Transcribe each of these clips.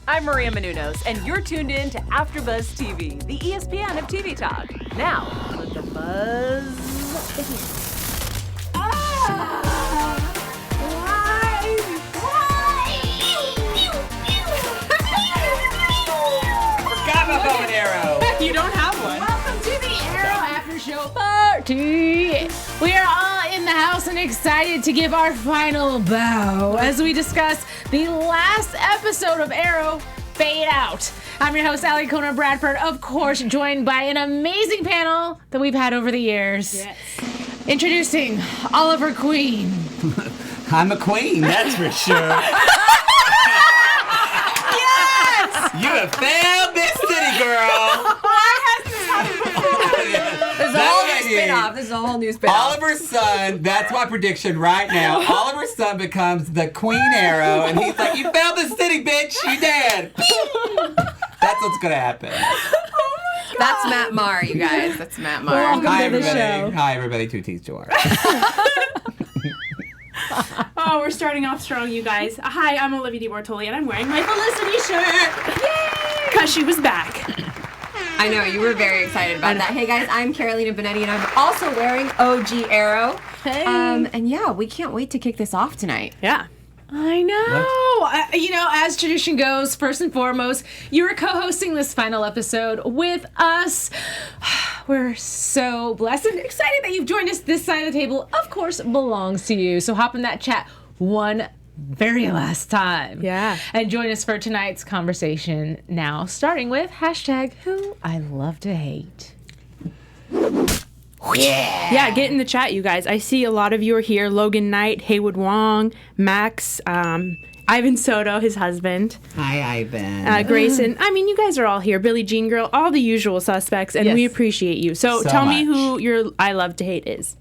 I'm Maria Menounos, and you're tuned in to AfterBuzz TV, the ESPN of TV talk. Now, let the buzz begin. Forgot my bow and arrow. You don't have one. Welcome to the Arrow After Show Party. We are all in the house and excited to give our final bow as we discuss the last episode of Arrow, Fade Out. I'm your host, Alikona Bradford, of course, joined by an amazing panel that we've had over the years. Yes. Introducing Oliver Queen. I'm a queen, that's for sure. Yes! You have found this city, girl. This is a whole new spin-off. This is a whole new spin-off. Oliver's son, that's my prediction right now. Oliver's son becomes the Queen Arrow, and he's like, you found the city, bitch. You did. That's what's going to happen. That's Matt Marr, you guys. That's Matt Marr. Welcome Hi, to the everybody. show. Hi, everybody. Two T's to R. Oh, we're starting off strong, you guys. Hi, I'm Olivia de Bortoli, and I'm wearing my Felicity shirt. Yay! Because she was back. I know, you were very excited about that. Hey, guys, I'm Carolina Bonetti, and I'm also wearing OG Arrow. Hey. And yeah, we can't wait to kick this off tonight. Yeah. I know. As tradition goes, first and foremost, you are co-hosting this final episode with us. We're so blessed and excited that you've joined us. This side of the table, of course, belongs to you. So hop in that chat one very last time. Yeah. And join us for tonight's conversation now, starting with #Who I Love to Hate. Yeah, get in the chat, you guys. I see a lot of you are here. Logan Knight, Haywood Wong, Max, Ivan Soto, his husband, Hi, Ivan. Grayson. I mean, you guys are all here. Billie Jean Girl, all the usual suspects, and we Yes. appreciate you. So So tell me much. who your I Love to Hate is.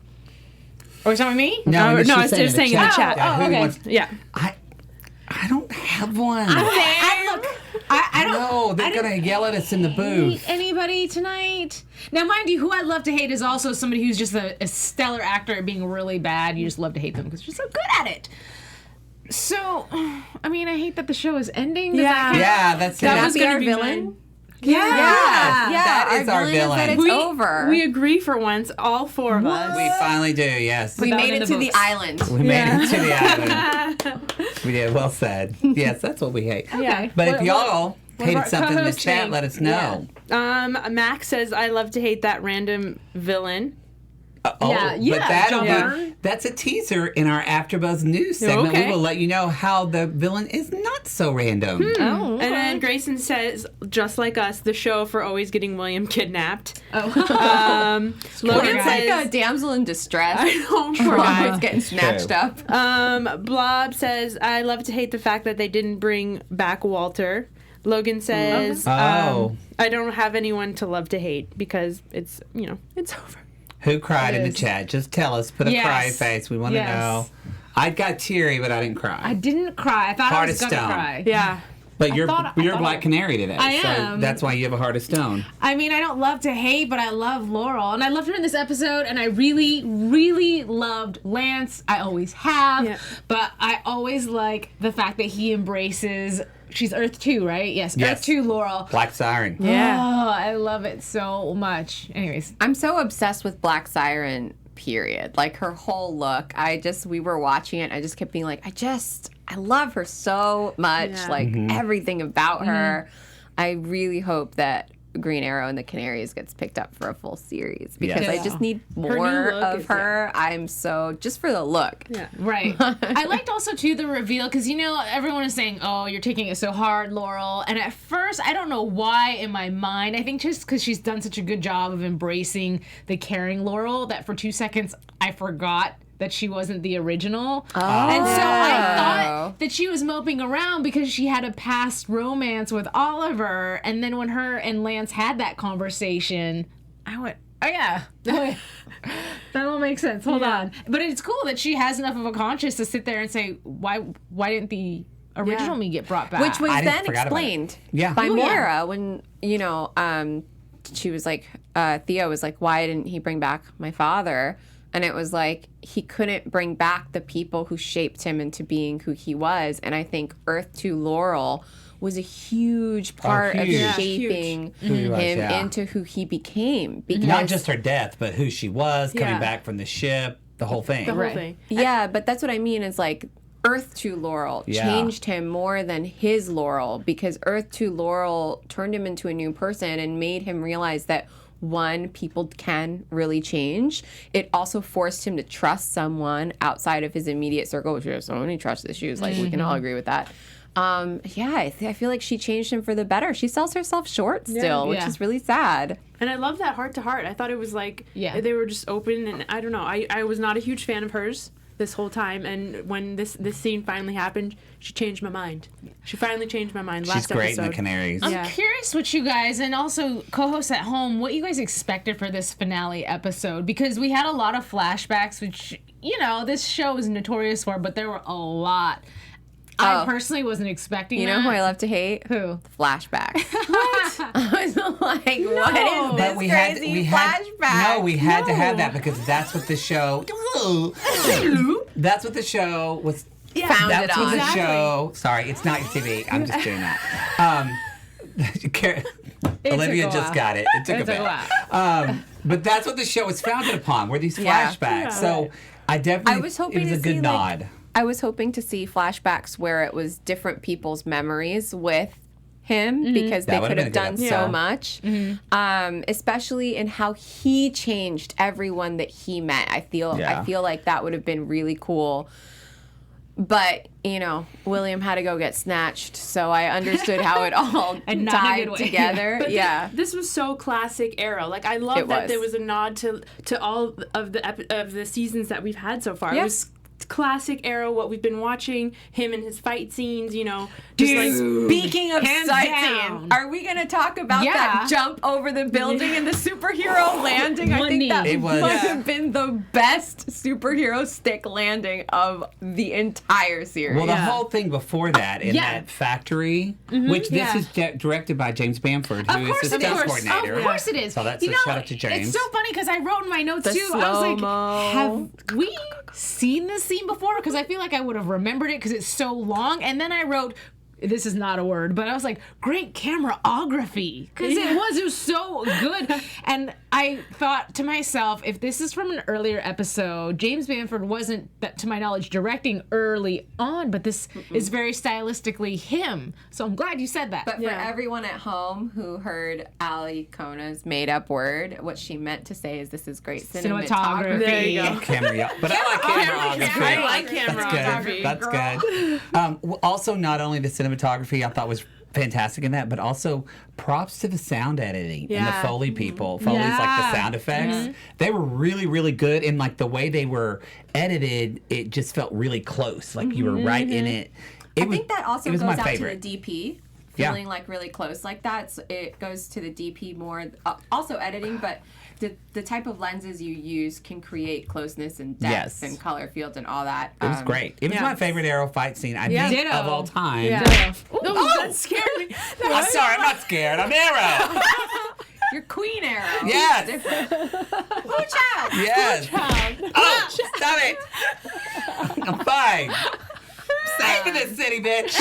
Or is that me? No, it's I just was just saying in the chat. Yeah, who okay. wants- Yeah. I don't have one. I don't No, they're going to yell at us in the hate booth. anybody tonight. Now, mind you, who I love to hate is also somebody who's just a stellar actor at being really bad. You just love to hate them because you're so good at it. So, I mean, I hate that the show is ending. Does that count? Yeah, that's That it. was gonna our be villain. mine. Yeah. That is our villain. Is that villain. it's over. We agree for once, all four of us. We finally do, yes. We that made one in it the to the books. island. We made it to the island. We did. Well said. Yes, that's what we hate. Okay. But if What- y'all hated about something in the chat, co-hosting? let us know. Max says, I love to hate that random villain. Yeah, but that'll John. be that's a teaser in our AfterBuzz news segment. Okay. We will let you know how the villain is not so random. Oh, okay. And then Grayson says, just like us, the show for always getting William kidnapped. Oh. Logan It's like says, a damsel in distress. I know, Poor guy. guys getting snatched True. up. Blob says, I love to hate the fact that they didn't bring back Walter. Logan says, Oh. I don't have anyone to love to hate because it's, it's over. Who cried It in the is. chat? Just tell us. Put a Yes. cry face. We want to Yes. know. I got teary, but I didn't cry. I didn't cry. I thought Heart I was of going to stone. cry. Yeah. but you're thought a I- Black Canary today. I so am. that's why you have a heart of stone. I mean, I don't love to hate, but I love Laurel. And I loved her in this episode, and I really, really loved Lance. I always have. Yeah. But I always like the fact that he embraces... She's Earth 2, right? Yes, Yes. Earth 2 Laurel. Black Siren. Yeah. Oh, I love it so much. Anyways. I'm so obsessed with Black Siren, period. Like her whole look. We were watching it. I just kept being like, I love her so much. Yeah. Like everything about her. I really hope that Green Arrow and the Canaries gets picked up for a full series because Yes. I just need new more look of is- her. I'm so, just for the look. Yeah. Right. I liked also, too, the reveal, because, everyone is saying, oh, you're taking it so hard, Laurel. And at first, I don't know why in my mind, I think just because she's done such a good job of embracing the caring Laurel that for 2 seconds, I forgot that she wasn't the original. Oh. And so I thought that she was moping around because she had a past romance with Oliver. And then when her and Lance had that conversation, I went, oh yeah, that all makes sense. Hold on. But it's cool that she has enough of a conscience to sit there and say, why didn't the original me get brought back? Which was I then forgot about it. explained Yeah. by Oh, yeah. Moira when, she was like, Theo was like, why didn't he bring back my father? And it was like, he couldn't bring back the people who shaped him into being who he was. And I think Earth 2 Laurel was a huge part huge. of shaping Who he was, him yeah. into who he became. Because Not just her death, but who she was, coming Yeah. back from the ship, the whole thing. The whole Right. thing. Yeah, but that's what I mean is like Earth 2 Laurel Yeah. changed him more than his Laurel, because Earth 2 Laurel turned him into a new person and made him realize that one, people can really change. It also forced him to trust someone outside of his immediate circle, which has so many trust issues. Like, we can all agree with that. I feel like she changed him for the better. She sells herself short still, which Yeah. is really sad. And I love that heart to heart. I thought it was like Yeah. they were just open, and I don't know. I was not a huge fan of hers this whole time, and when this scene finally happened, she changed my mind. She finally changed my mind. She's Last great episode. in the Canaries. Yeah. I'm curious what you guys, and also co-hosts at home, what you guys expected for this finale episode, because we had a lot of flashbacks, which, you know, this show is notorious for, but there were a lot. I Oh. personally wasn't expecting You that. know who I love to hate? Who? Flashbacks. What? I was like, what is But this we had, crazy we had, flashback? no, we had to have that because that's what the show. That's what the show was. Founded That's what on. the show. Sorry, it's not your TV. I'm just doing that. Olivia a just while. got it. It took a bit. But that's what the show was founded upon. Were these Yeah. flashbacks? So I definitely. I was hoping it was to a good see, nod. Like, I was hoping to see flashbacks where it was different people's memories with him, because That they would've could have been a done good so episode. much, especially in how he changed everyone that he met. I feel like that would have been really cool. But, you know, Wiliam had to go get snatched, so I understood how it all And not in a tied good way. together. But Yeah. this was so classic Arrow. Like I love It that was. there was a nod to all of the seasons that we've had so far. Yeah. It was classic Arrow, what we've been watching, him and his fight scenes, you know. Just like Speaking of Hands sightseeing, down. are we going to talk about Yeah. that jump over the building and the superhero landing? I One think knee. that It was- must have been the best superhero stick landing of the entire series. Well, the whole thing before that in Yeah. that factory, which this Yeah. is directed by James Bamford, who Of is course the it stunt is. coordinator. Of course it is. So that's You a know, shout out to James. It's so funny because I wrote in my notes The too. I was like, slow-mo. have we seen this scene before? Because I feel like I would have remembered it because it's so long. And then I wrote, this is not a word, but I was like, great cameraography. Because it was so good. And I thought to myself, if this is from an earlier episode, James Bamford wasn't, to my knowledge, directing early on, but this is very stylistically him. So I'm glad you said that. But for Yeah. everyone at home who heard Alikona's made-up word, what she meant to say is this is great Cinematography. cinematography. There you go. Camera, but I like cameraography. I like That's good. That's good. Also, not only the cinematography I thought was fantastic in that, but also props to the sound editing and the Yeah. Foley people. Foley's like the sound effects. They were really, really good. And like the way they were edited, it just felt really close. Like you were right in it. I think that also it was goes my out favorite. to the DP. Yeah. Feeling like really close like that. So it goes to the DP more. Also editing, but the type of lenses you use can create closeness and depth Yes. and color field and all that. It was great. It was my favorite Arrow fight scene, I think, Ditto. of all time. Yeah. Oh, that scared me. I'm sorry, I'm not scared. I'm Arrow. Your Queen Arrow. Yes. Different. Watch out. Yes. Oh, stop it. I'm fine. Saving this city, bitch.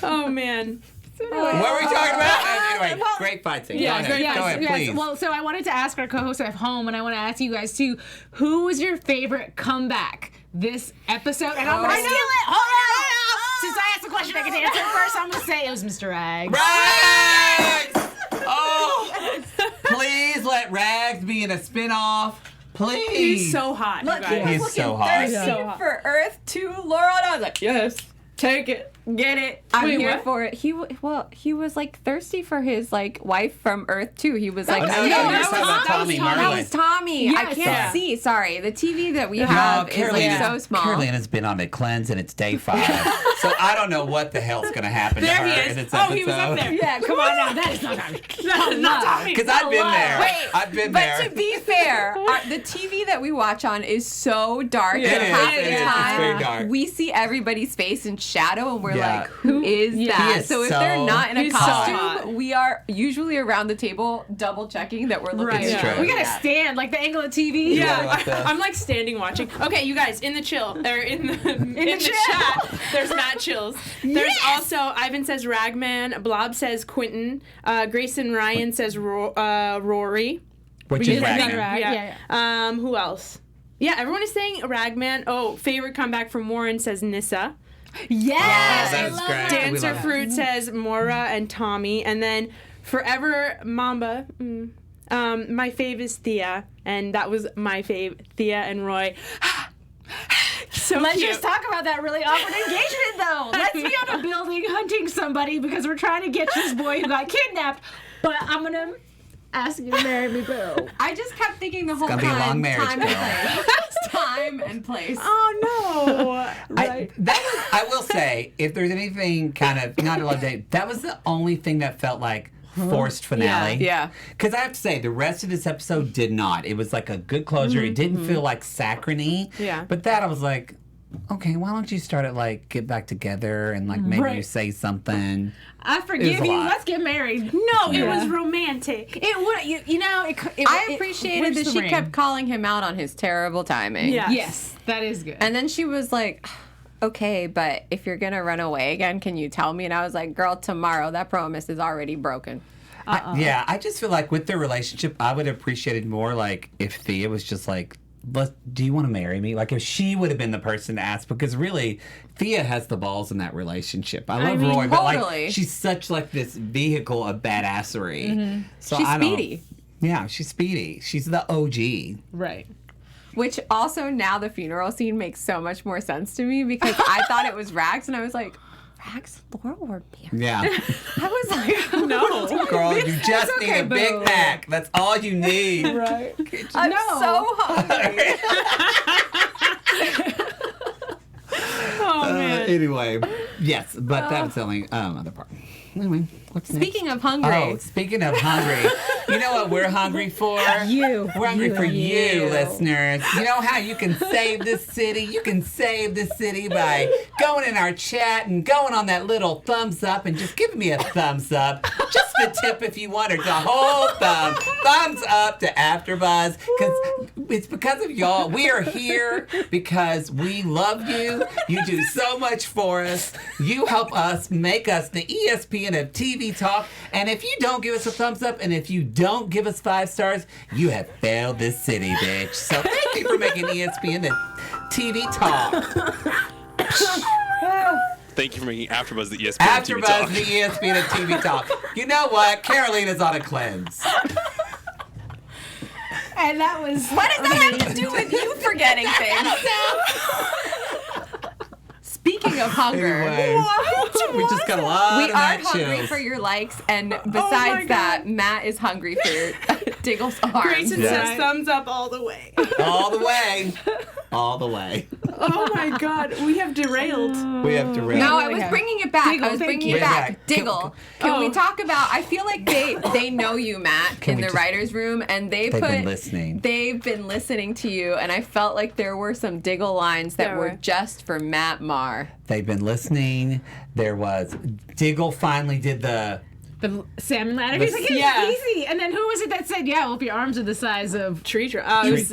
Oh man. What were we talking about? Anyway, great fight scene. Yeah, Go ahead. Go ahead, please. Well, so I wanted to ask our co-hosts at home, and I want to ask you guys too, who was your favorite comeback this episode? And I'm going to steal it. Hold on. Since I asked the question, I get to answer it first. I'm going to say it was Mr. Rags. Rags! Oh! Please let Rags be in a spinoff. Please. He's so hot. you Look, guys. he He's was so looking hot. thirsty So hot. for Earth 2 Laurel, and I was like, yes, take it, get it. I'm Wait, here what? for it. He was like thirsty for his like wife from Earth 2. He was like, Oh, no, oh, no, no, you're that talking about Tommy that Merlin. was Tommy. I Yes. can't Yeah. see. Sorry, the TV that we No, have is like Carolina, so small. Carolina's been on a cleanse and it's day 5. So I don't know what the hell's going to happen There to he her is. in this Oh, episode. he was up there. Yeah, come on now. That is not Tommy. That is not Tommy. Because I've been there. Wait, I've been but there. to be fair, the TV that we watch on is so dark It that is, half it the is. It's time very dark. we see everybody's face and shadow, and we're Yeah. like, who is that? He is So if they're so not in a He's so costume, hot. we are usually around the table double checking that we're looking Right. It's at. true. We gotta stand like the angle of TV. Yeah, like this. I'm like standing watching. Okay, you guys, in the chill or in the chat, there's Matt Chills. There's also Ivan says Ragman, Blob says Quentin, Grayson Ryan says Rory. Which is Ragman. Ragman. Yeah. Who else? Yeah, everyone is saying Ragman. Oh, favorite comeback from Warren says Nissa. Yes, Oh, I that's love great. that. We Dancer love that. Fruit says Moira and Tommy, and then Forever Mamba. My fave is Thea, and that was my fave, Thea and Roy. So Let's cute. just talk about that really awkward engagement, though. Let's be on a building hunting somebody because we're trying to get this boy who got kidnapped. But I'm gonna ask you to marry me, boo. I just kept thinking the whole gonna be a long time, marriage, time and girl. place. Time and place. Oh no! I will say, if there's anything kind of not a love date, that was the only thing that felt like forced finale. Yeah. Because I have to say, the rest of this episode did not. It was like a good closure. It didn't feel like saccharine. Yeah. But that I was like, okay, why don't you start it like get back together and like maybe you say something. I It forgive was a you. lot. Let's get married. No, it Yeah. was romantic. It would, you know, I appreciated where's that the she ring? kept calling him out on his terrible timing. Yeah. Yes, that is good. And then she was like, okay, but if you're going to run away again, can you tell me? And I was like, girl, tomorrow, that promise is already broken. Yeah, I just feel like with their relationship, I would have appreciated more like if Thea was just like, do you want to marry me? Like if she would have been the person to ask, because really, Thea has the balls in that relationship. I love mean, Roy, but totally. like she's such like this vehicle of badassery. So She's I don't- speedy. Yeah, she's speedy. She's the OG. right. Which also now the funeral scene makes so much more sense to me because I thought it was Rags and I was like, Rags, Laurel, or Mary? Yeah. I was like, No. Girl, you just need a Big boo. Mac. That's all you need. Right. I'm No. so hungry. Oh man. Anyway, yes, but that was the only other part. Anyway, what's next? Speaking of hungry, Oh, speaking of hungry, you know what we're hungry for? You. We're hungry You, for you, you. listeners. You know how you can save this city? You can save this city by going in our chat and going on that little thumbs up and just giving me a thumbs up. Just the tip if you want, or the whole thumb. Thumbs up to AfterBuzz. Because it's because of y'all. We are here because we love you. You do so much for us. You help us make us the ESPN of TV talk. And if you don't give us a thumbs up and if you don't give us 5 stars, you have failed this city, bitch. So thank you for making ESPN the TV talk. Thank you for making AfterBuzz the ESPN TV AfterBuzz talk. the ESPN of TV talk. You know what? Carolina's on a cleanse. And that was. what does that have to do with you forgetting things? Speaking of hunger, Anyway, we just got a lot we of are that hungry chills. for your likes, and besides that, Matt is hungry for Diggle's arms. Grayson Yeah. says thumbs up all the way. All the way. All the way. Oh my god, we have derailed. We have to rest. No, I really was have. bringing it back. Diggle, I was thank bringing you. it back. Yeah, Diggle. Can we talk about? I feel like they know you, Matt, Can in we the just- writers' room, and They've been listening. They've been listening to you, and I felt like there were some Diggle lines that There were were. just for Matt Marr. They've been listening. There was Diggle finally did the salmon ladder. He's like, it's Yeah. easy. And then who was it that said, yeah, well, if your arms are the size of. Tree. It was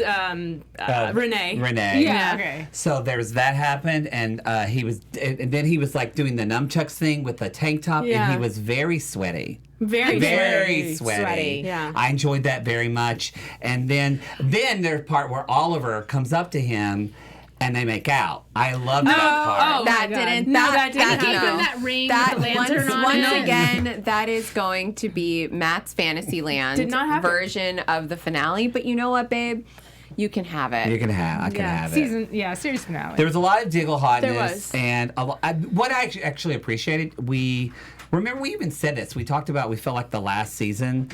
Renee. Renee. Yeah, okay. So there was that happened, and and then he was like doing the nunchucks thing with the tank top, and Yeah. he was very sweaty. Very sweaty. Yeah. I enjoyed that very much. And then there's part where Oliver comes up to him and they make out. I love that part. oh. That my God. didn't. No, that, that didn't And he gave happen. him that ring That with the lantern on once it. again, that is going to be Matt's Fantasyland Did not happen. version of the finale. But you know what, babe? You can have it. I can have it. Series finale. There was a lot of Diggle hotness, There was. and what I actually appreciated, we even said this. We talked about we felt like the last season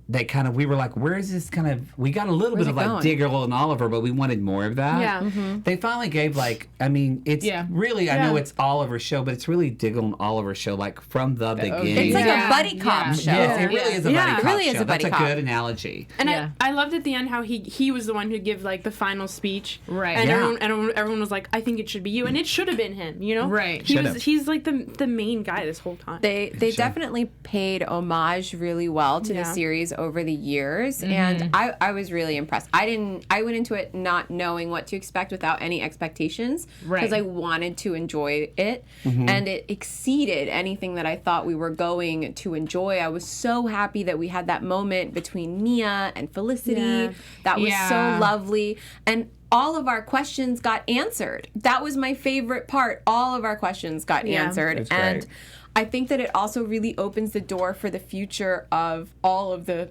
we were like, where is this we got a little bit of like going? Diggle and Oliver, but we wanted more of that. Yeah. They finally gave it's really, I know it's Oliver's show, but it's really Diggle and Oliver's show, like from the beginning. It's like a buddy cop show. Yes, it really is a buddy cop it really show. is a buddy That's cop. a good analogy. And I loved at the end how he was the one who give like the final speech. Right. And Yeah. everyone was like, I think it should be you. And it should have been him, you know? Right. He's like the main guy this whole time. They definitely paid homage really well to the series over the years, Mm-hmm. and I was really impressed. I went into it not knowing what to expect without any expectations because I wanted to enjoy it, Mm-hmm. and it exceeded anything that I thought we were going to enjoy. I was so happy that we had that moment between Mia and Felicity. Yeah. That was Yeah. so lovely, and all of our questions got answered. That was my favorite part. All of our questions got answered. That's And great. I think that it also really opens the door for the future of all of the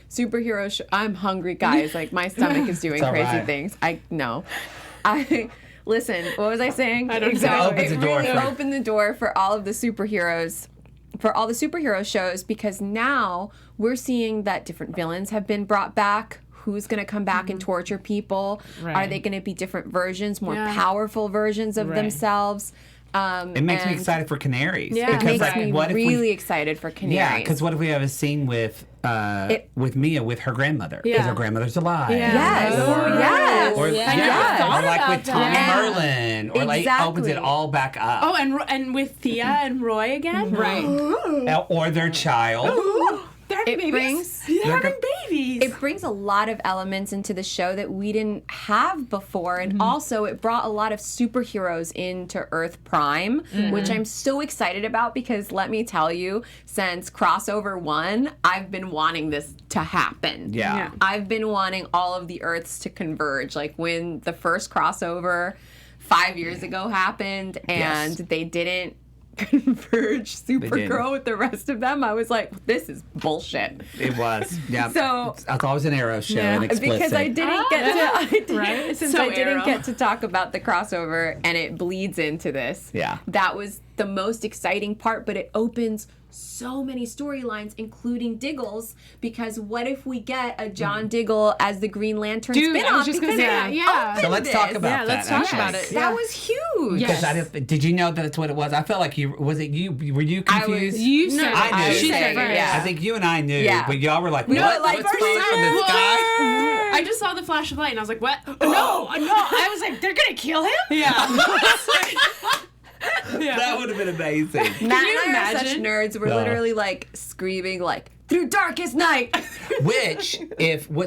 superhero I'm hungry, guys. Like, my stomach is doing It's all crazy right. things. Listen, what was I saying? I don't know. Exactly. It opens It the door really for- opened the door for all of the superheroes, for all the superhero shows, because now we're seeing that different villains have been brought back. Who's going to come back and torture people? Right. Are they going to be different versions, more Yeah. powerful versions of Right. themselves? It makes me and excited for canaries. Yeah. It Because makes me what if really excited for canaries. Yeah, because what if we have a scene with Mia with her grandmother? Because Yeah. her grandmother's alive. Yeah. Yes. Or, Yes. Or, Yes. or like with Tommy that. Merlin. Or like opens it Exactly. all back up. Oh, and with Thea and Roy again. Right. Or their child. They're having It babies. brings- They're having babies. It brings a lot of elements into the show that we didn't have before, and also it brought a lot of superheroes into Earth Prime, which I'm so excited about because let me tell you, since crossover 1, I've been wanting this to happen. Yeah. I've been wanting all of the Earths to converge. Like when the first crossover 5 years ago happened and they didn't converge Supergirl with the rest of them, I was like, this is bullshit. It was. Yeah. So- it's always an Arrow show and explicit. Because I didn't So I didn't Arrow. get to talk about the crossover and it bleeds into this. Yeah. That was the most exciting part, but it opens so many storylines, including Diggle's, because what if we get a John Diggle as the Green Lantern Dude, spinoff? I was just gonna Because say it that. Yeah. opened So let's talk this. about Yeah, that. let's talk about actually. it. That was huge. Because did you know that it's what it was? I felt like were you confused? You said I knew. She said it, yeah. I think you and I knew, Yeah. but y'all were like, We what? were like, What's going on with this guy? I just saw the flash of light and I was like, what? No, I was like, they're gonna kill him? Yeah. That would have been amazing. Matt and I are such imagine? nerds. We're literally like screaming like, through darkest night.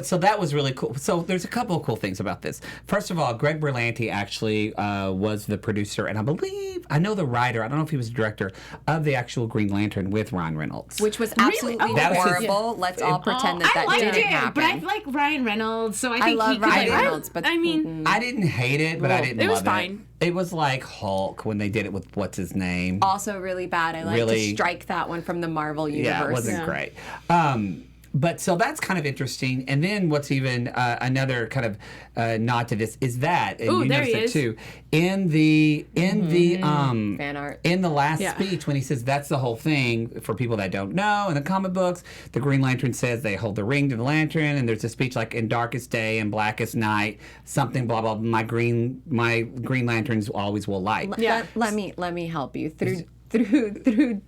So that was really cool. So there's a couple of cool things about this. First of all, Greg Berlanti actually was the producer, and I know the writer, I don't know if he was the director, of the actual Green Lantern with Ryan Reynolds. Which was absolutely That was his- horrible. Let's all pretend that I liked didn't it, happen. but I like Ryan Reynolds, so I think love he could, Ryan like, Reynolds, but I mean, I didn't hate it, but I didn't it was love fine. It was like Hulk when they did it with what's his name. also really bad. I like Really- to strike that one from the Marvel universe. Yeah, it wasn't great. But so that's kind of interesting. And then what's even another kind of nod to this is that, and Ooh, you there noticed he it is. too, in the Fan art. in the last Yeah. speech when he says that's the whole thing for people that don't know in the comic books, the Green Lantern says they hold the ring to the lantern, and there's a speech like in darkest day and blackest night, something blah blah. My green lanterns always will light. Let me help you through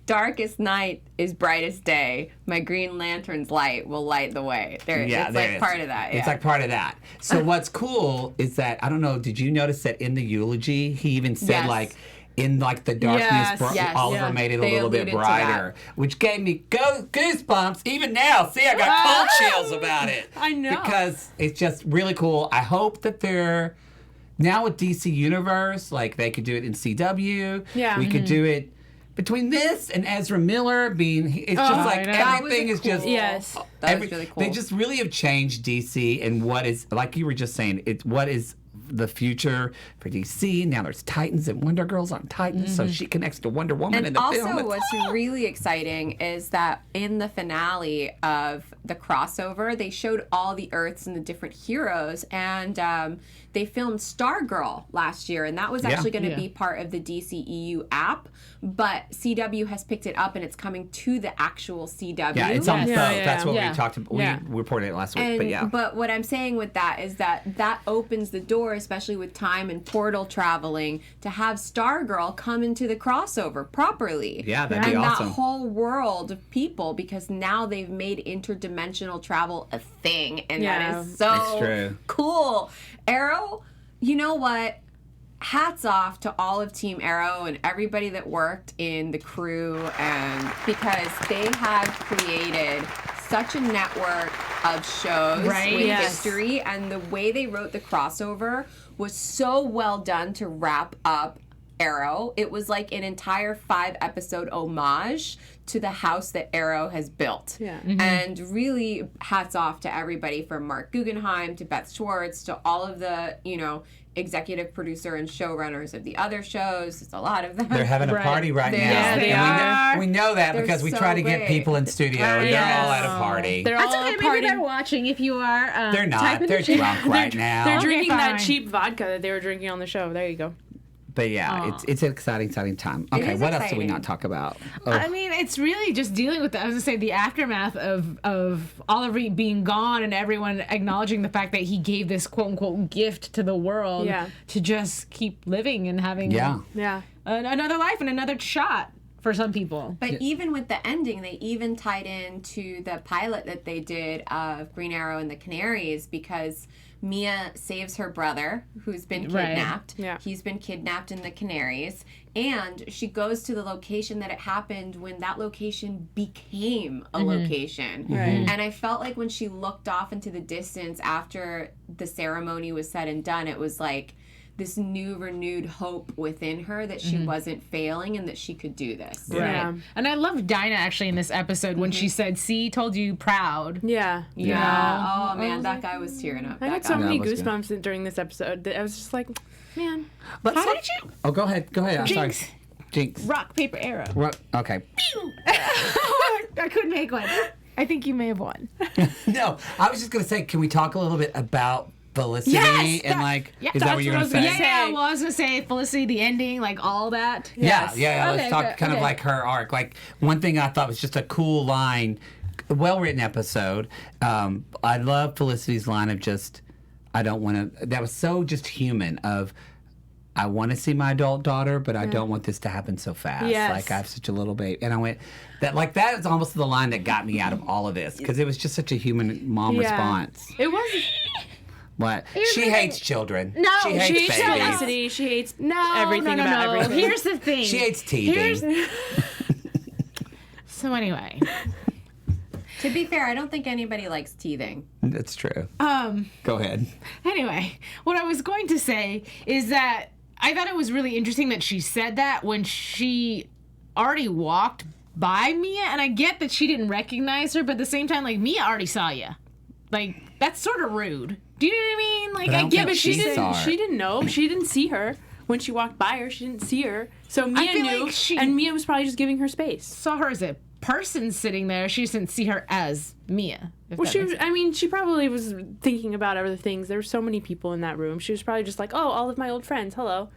darkest night is brightest day. My Green Lantern's light will light the way. It's there like it is. part of that. It's yeah. like part of that. So what's cool is that, I don't know, did you notice that in the eulogy he even said Yes. like in like the darkness, Yes, Oliver yeah. made it They a little bit alluded to brighter, which gave me goosebumps even now. See, I got cold chills about it. I know. Because it's just really cool. I hope that they're now with DC Universe, like they could do it in CW. Yeah. We could do it between this and Ezra Miller being, it's just like I know. That was everything a is just cool- Yes. That was really cool. They just really have changed DC and what is, like you were just saying, what is the future for DC. Now there's Titans and Wonder Girls on Titans, so she connects to Wonder Woman in And the also, film. It's- what's really exciting is that in the finale of the crossover, they showed all the Earths and the different heroes, and they filmed Stargirl last year, and that was actually going to be part of the DCEU app. But CW has picked it up, and it's coming to the actual CW. Yeah, it's on both. That's what Yeah. we talked about. We reported it last week, But what I'm saying with that is that opens the door, especially with time and portal traveling, to have Stargirl come into the crossover properly. Yeah, that'd be and awesome. that whole world of people, because now they've made interdimensional travel a thing, and that is so That's true. cool. Arrow, you know what? Hats off to all of Team Arrow and everybody that worked in the crew, and because they have created such a network of shows with history, and the way they wrote the crossover was so well done to wrap up Arrow. It was like an entire 5-episode homage to the house that Arrow has built. Yeah. And really hats off to everybody from Mark Guggenheim to Beth Schwartz to all of the, executive producer and showrunners of the other shows. It's a lot of them. They're having a party right now. Yeah, they And we know that They're because we so try to get great. people in studio, and they're all at a party. They're That's all okay. partying. Maybe they're watching. If you are, They're not. type in They're the chat. drunk right now. They're drinking that fine. cheap vodka that they were drinking on the show. There you go. But yeah, it's an exciting time. Okay, is what else do we exciting. not talk about? Oh, I mean, it's really just dealing with I was gonna say the aftermath of Oliver being gone and everyone acknowledging the fact that he gave this quote unquote gift to the world to just keep living and having Yeah. another life and another shot for some people. But even with the ending, they even tied into the pilot that they did of Green Arrow and the Canaries, because Mia saves her brother, who's been kidnapped. Yeah. He's been kidnapped in the Canaries. And she goes to the location that it happened when that location became a location. Right. And I felt like when she looked off into the distance after the ceremony was said and done, it was like this new renewed hope within her that she wasn't failing and that she could do this. Yeah. And I loved Dinah actually in this episode when she said, "See, told you, proud." Yeah. Yeah. Oh man, that guy was tearing up. I That got so guy. many was good. goosebumps during this episode that I was just like, man. let's How talk- did you Oh, go ahead. I'm sorry. Jinx. Jinx. rock paper arrow? Okay. I couldn't make one. I think you may have won. No, I was just gonna say, can we talk a little bit about Felicity Yes, and is that what you're gonna what I was say? gonna Yeah, well, I was gonna say Felicity, the ending, like all that. Yeah. Okay, Let's talk okay, kind of okay. like her arc. Like one thing I thought was just a cool line, well written episode. I love Felicity's line of just, I don't want to. That was so just human. Of I want to see my adult daughter, but I don't want this to happen so fast. Yes. Like I have such a little baby, and I went that is almost the line that got me out of all of this because it was just such a human mom response. It was. What she the hates thing. children. No, she She hates hates babies. Felicity. She hates No, everything no, no, about no. everything. Here's the thing. She hates teething. So anyway, To be fair, I don't think anybody likes teething. That's true. Go ahead. anyway, what I was going to say is that I thought it was really interesting that she said that when she already walked by Mia, and I get that she didn't recognize her, but at the same time, like, Mia already saw you. Like, that's sort of rude. Do you know what I mean? Like, But I I don't get think what she she saw did. her. She didn't know. She didn't see her when she walked by her. She didn't see her. So Mia feel knew, like she- and Mia was probably just giving her space. Saw her as a person sitting there. She didn't see her as Mia. if Well, that she makes was. I mean, she probably was thinking about other things. There were so many people in that room. She was probably just like, "Oh, all of my old friends. Hello."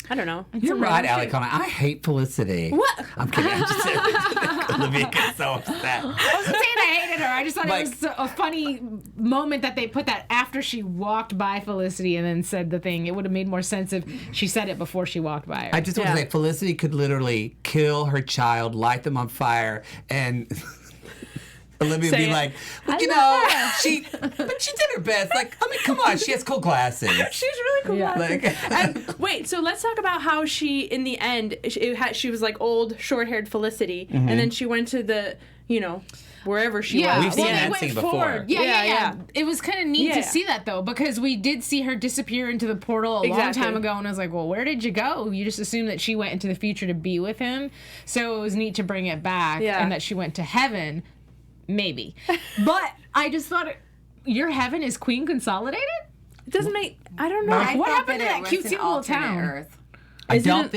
I don't know. You're right, Alikona. I hate Felicity. What? I'm kidding. I'm just Olivia gets so upset. I wasn't saying I hated her. I just thought Like- it was a funny moment that they put that after she walked by Felicity and then said the thing. It would have made more sense if she said it before she walked by her. I just want to Yeah. say Felicity could literally kill her child, light them on fire, and Olivia would Say be it. like, well, but she did her best. Like, I mean, come on, she has cool glasses. She's really cool. Yeah. Like, Wait, so let's talk about how she, in the end, she was like old, short-haired Felicity, Mm-hmm. and then she went to the, wherever she Yeah, was. We've seen well, that they went scene before. forward. Yeah, Yeah, yeah, yeah. It was kind of neat Yeah. to see that though, because we did see her disappear into the portal a long Exactly. time ago, and I was like, well, where did you go? You just assumed that she went into the future to be with him, so it was neat to bring it back, Yeah. and that she went to heaven, maybe. But I just thought, your heaven is Queen Consolidated? It doesn't make. I don't know. I What thought happened to it that was cute an little alternate town? Earth. I don't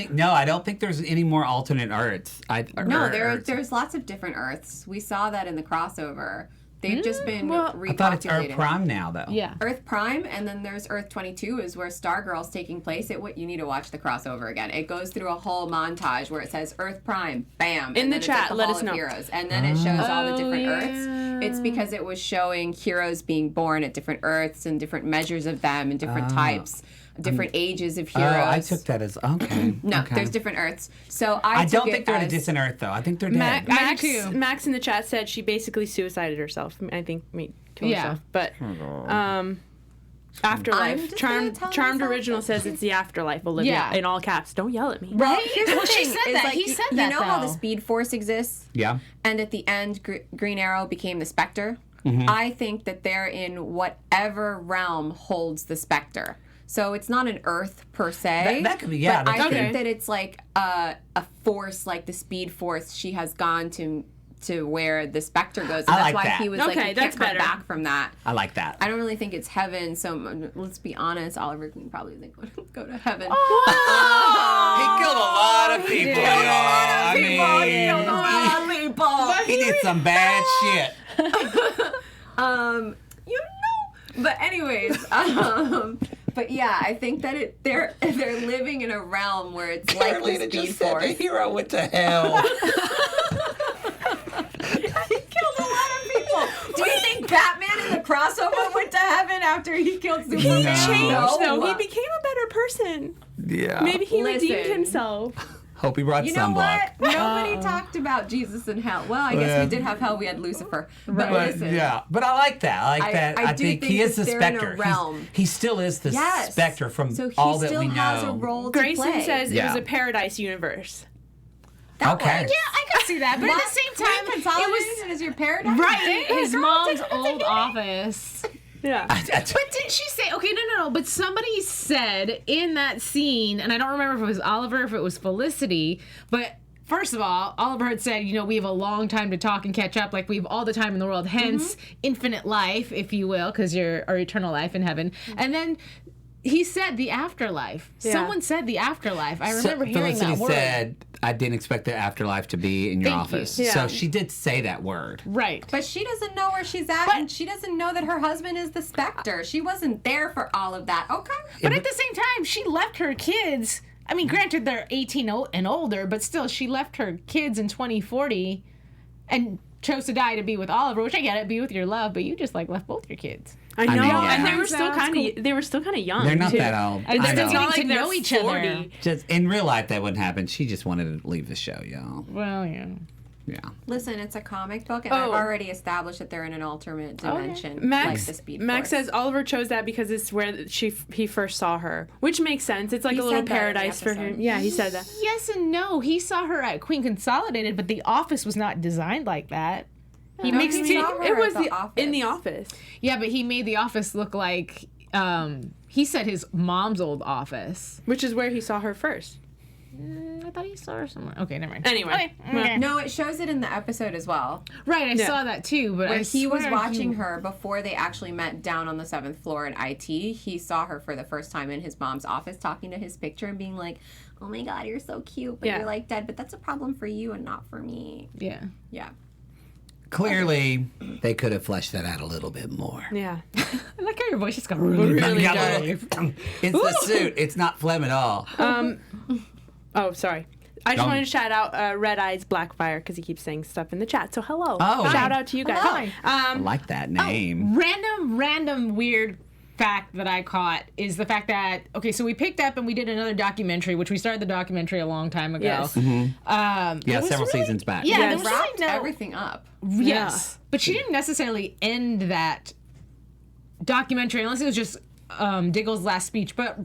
think there's any more alternate Earths. No, there's lots of different Earths. We saw that in the crossover. They've just been repopulating. I thought it's Earth Prime now, though. Yeah. Earth Prime, and then there's Earth 22 is where Stargirl's taking place. You need to watch the crossover again. It goes through a whole montage where it says Earth Prime, bam. In and the then chat, it's at the let Hall us of know. Heroes. And then it shows all the different Earths. It's because it was showing heroes being born at different Earths and different measures of them and different types. Different ages of heroes. Oh, I took that as okay. No, okay. there's different Earths. So I took don't think they're in a as- distant Earth, though. I think they're dead. Max in the chat said she basically suicided herself. I think killed herself. But Afterlife. I'm just gonna tell Charmed myself Original that says it's the Afterlife, Olivia. Yeah. In all caps. Don't yell at me. Right. Here's the Well, she thing, said is, that. like, He said you that, know how the though. Speed Force exists? Yeah. And at the end, Green Arrow became the Spectre? Mm-hmm. I think that they're in whatever realm holds the Spectre. So it's not an Earth per se. That could be, yeah. But I Okay. think that it's like a force, like the Speed Force. She has gone to where the Spectre goes. And I that's like why that. he was Okay, like, you that's can't come better. back from that. I like that. I don't really think it's heaven. So let's be honest, Oliver Queen probably isn't going to go to heaven. He killed a lot of people, y'all. He did some bad shit. But anyways, but yeah, I think that they're living in a realm where it's like the Carolina Speed just said Force. the hero went to hell. He killed a lot of people. Do you think Batman in the crossover went to heaven after he killed Superman? He changed, No. though. He became a better person. Yeah. Maybe he Listen. redeemed himself. Hope he brought You know sunblock. what? Nobody talked about Jesus in hell. Well, I guess we did have hell. We had Lucifer. But But, listen. yeah, but I like that. I like that. I do think he think is the that they're in a Spectre. realm. He still is the Yes. Spectre from So he all that still we know. has a role to Grayson play. says it Yeah. was a paradise universe. That Okay. works. Yeah, I could see that, but at the same time, it Consolidated was is your paradise. right. His mom's old office. Yeah. But didn't she say, okay, no, but somebody said in that scene, and I don't remember if it was Oliver, if it was Felicity, but first of all, Oliver had said, we have a long time to talk and catch up, like we have all the time in the world, hence infinite life, if you will, because you're our eternal life in heaven. And then he said the afterlife. Yeah. Someone said the afterlife. I remember hearing Felicity that word. said, I didn't expect the afterlife to be in your Thank you. office. Yeah. So she did say that word. Right. But she doesn't know where she's at, and she doesn't know that her husband is the Spectre. She wasn't there for all of that. Okay. But at the same time, she left her kids. I mean, granted, they're 18 and older, but still, she left her kids in 2040 and chose to die to be with Oliver, which I get it, be with your love, but you just left both your kids. I know, mean, yeah. and they were So still that's kind of young. They're not too. that old. And I they're know. It's not like to they're know each 40. other. Just in real life, that wouldn't happen. She just wanted to leave the show, y'all. Well, yeah. Yeah. Listen, it's a comic book, and I've already established that they're in an alternate dimension, like the Speed Max Force. says Oliver chose that because it's where he first saw her, which makes sense. It's like He a little said that in the paradise for him. episode. Yeah, he said that. Yes and no. He saw her at Queen Consolidated, but the office was not designed like that. He No, makes he it. saw her It was at the in the office. office. Yeah, but he made the office look like. He said his mom's old office. Which is where he saw her first. I thought he saw her somewhere. Okay, never mind. Anyway. Okay. No, it shows it in the episode as well. Right, I Yeah. saw that too, but Where I he was swear watching her before they actually met down on the 7th floor in IT. He saw her for the first time in his mom's office talking to his picture and being like, oh my God, you're so cute, but Yeah. you're dead, but that's a problem for you and not for me. Yeah. Yeah. Clearly, they could have fleshed that out a little bit more. Yeah. I like how your voice just got really Yeah, dark. it's the suit. It's not phlegm at all. Oh, sorry. I just Don't- wanted to shout out Red Eyes Blackfire because he keeps saying stuff in the chat. So hello. Oh. Shout Hi. out to you guys. Hi. I like that name. Random weird fact that I caught is the fact that so we picked up and we did another documentary, which we started the documentary a long time ago. Yes. Yeah, there was several really- seasons back. Yeah, Yes. there was Wrapped really no everything up. Yes, but she didn't necessarily end that documentary unless it was just Diggle's last speech. But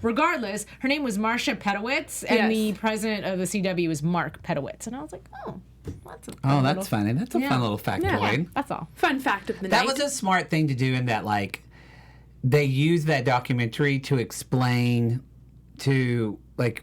regardless, her name was Marcia Pedowitz, and Yes. the president of the CW was Mark Pedowitz. And I was like, that's a Oh, fun that's little- funny. That's a fun little factoid. That's all. Fun fact of the That night. was a smart thing to do in that, they used that documentary to explain to,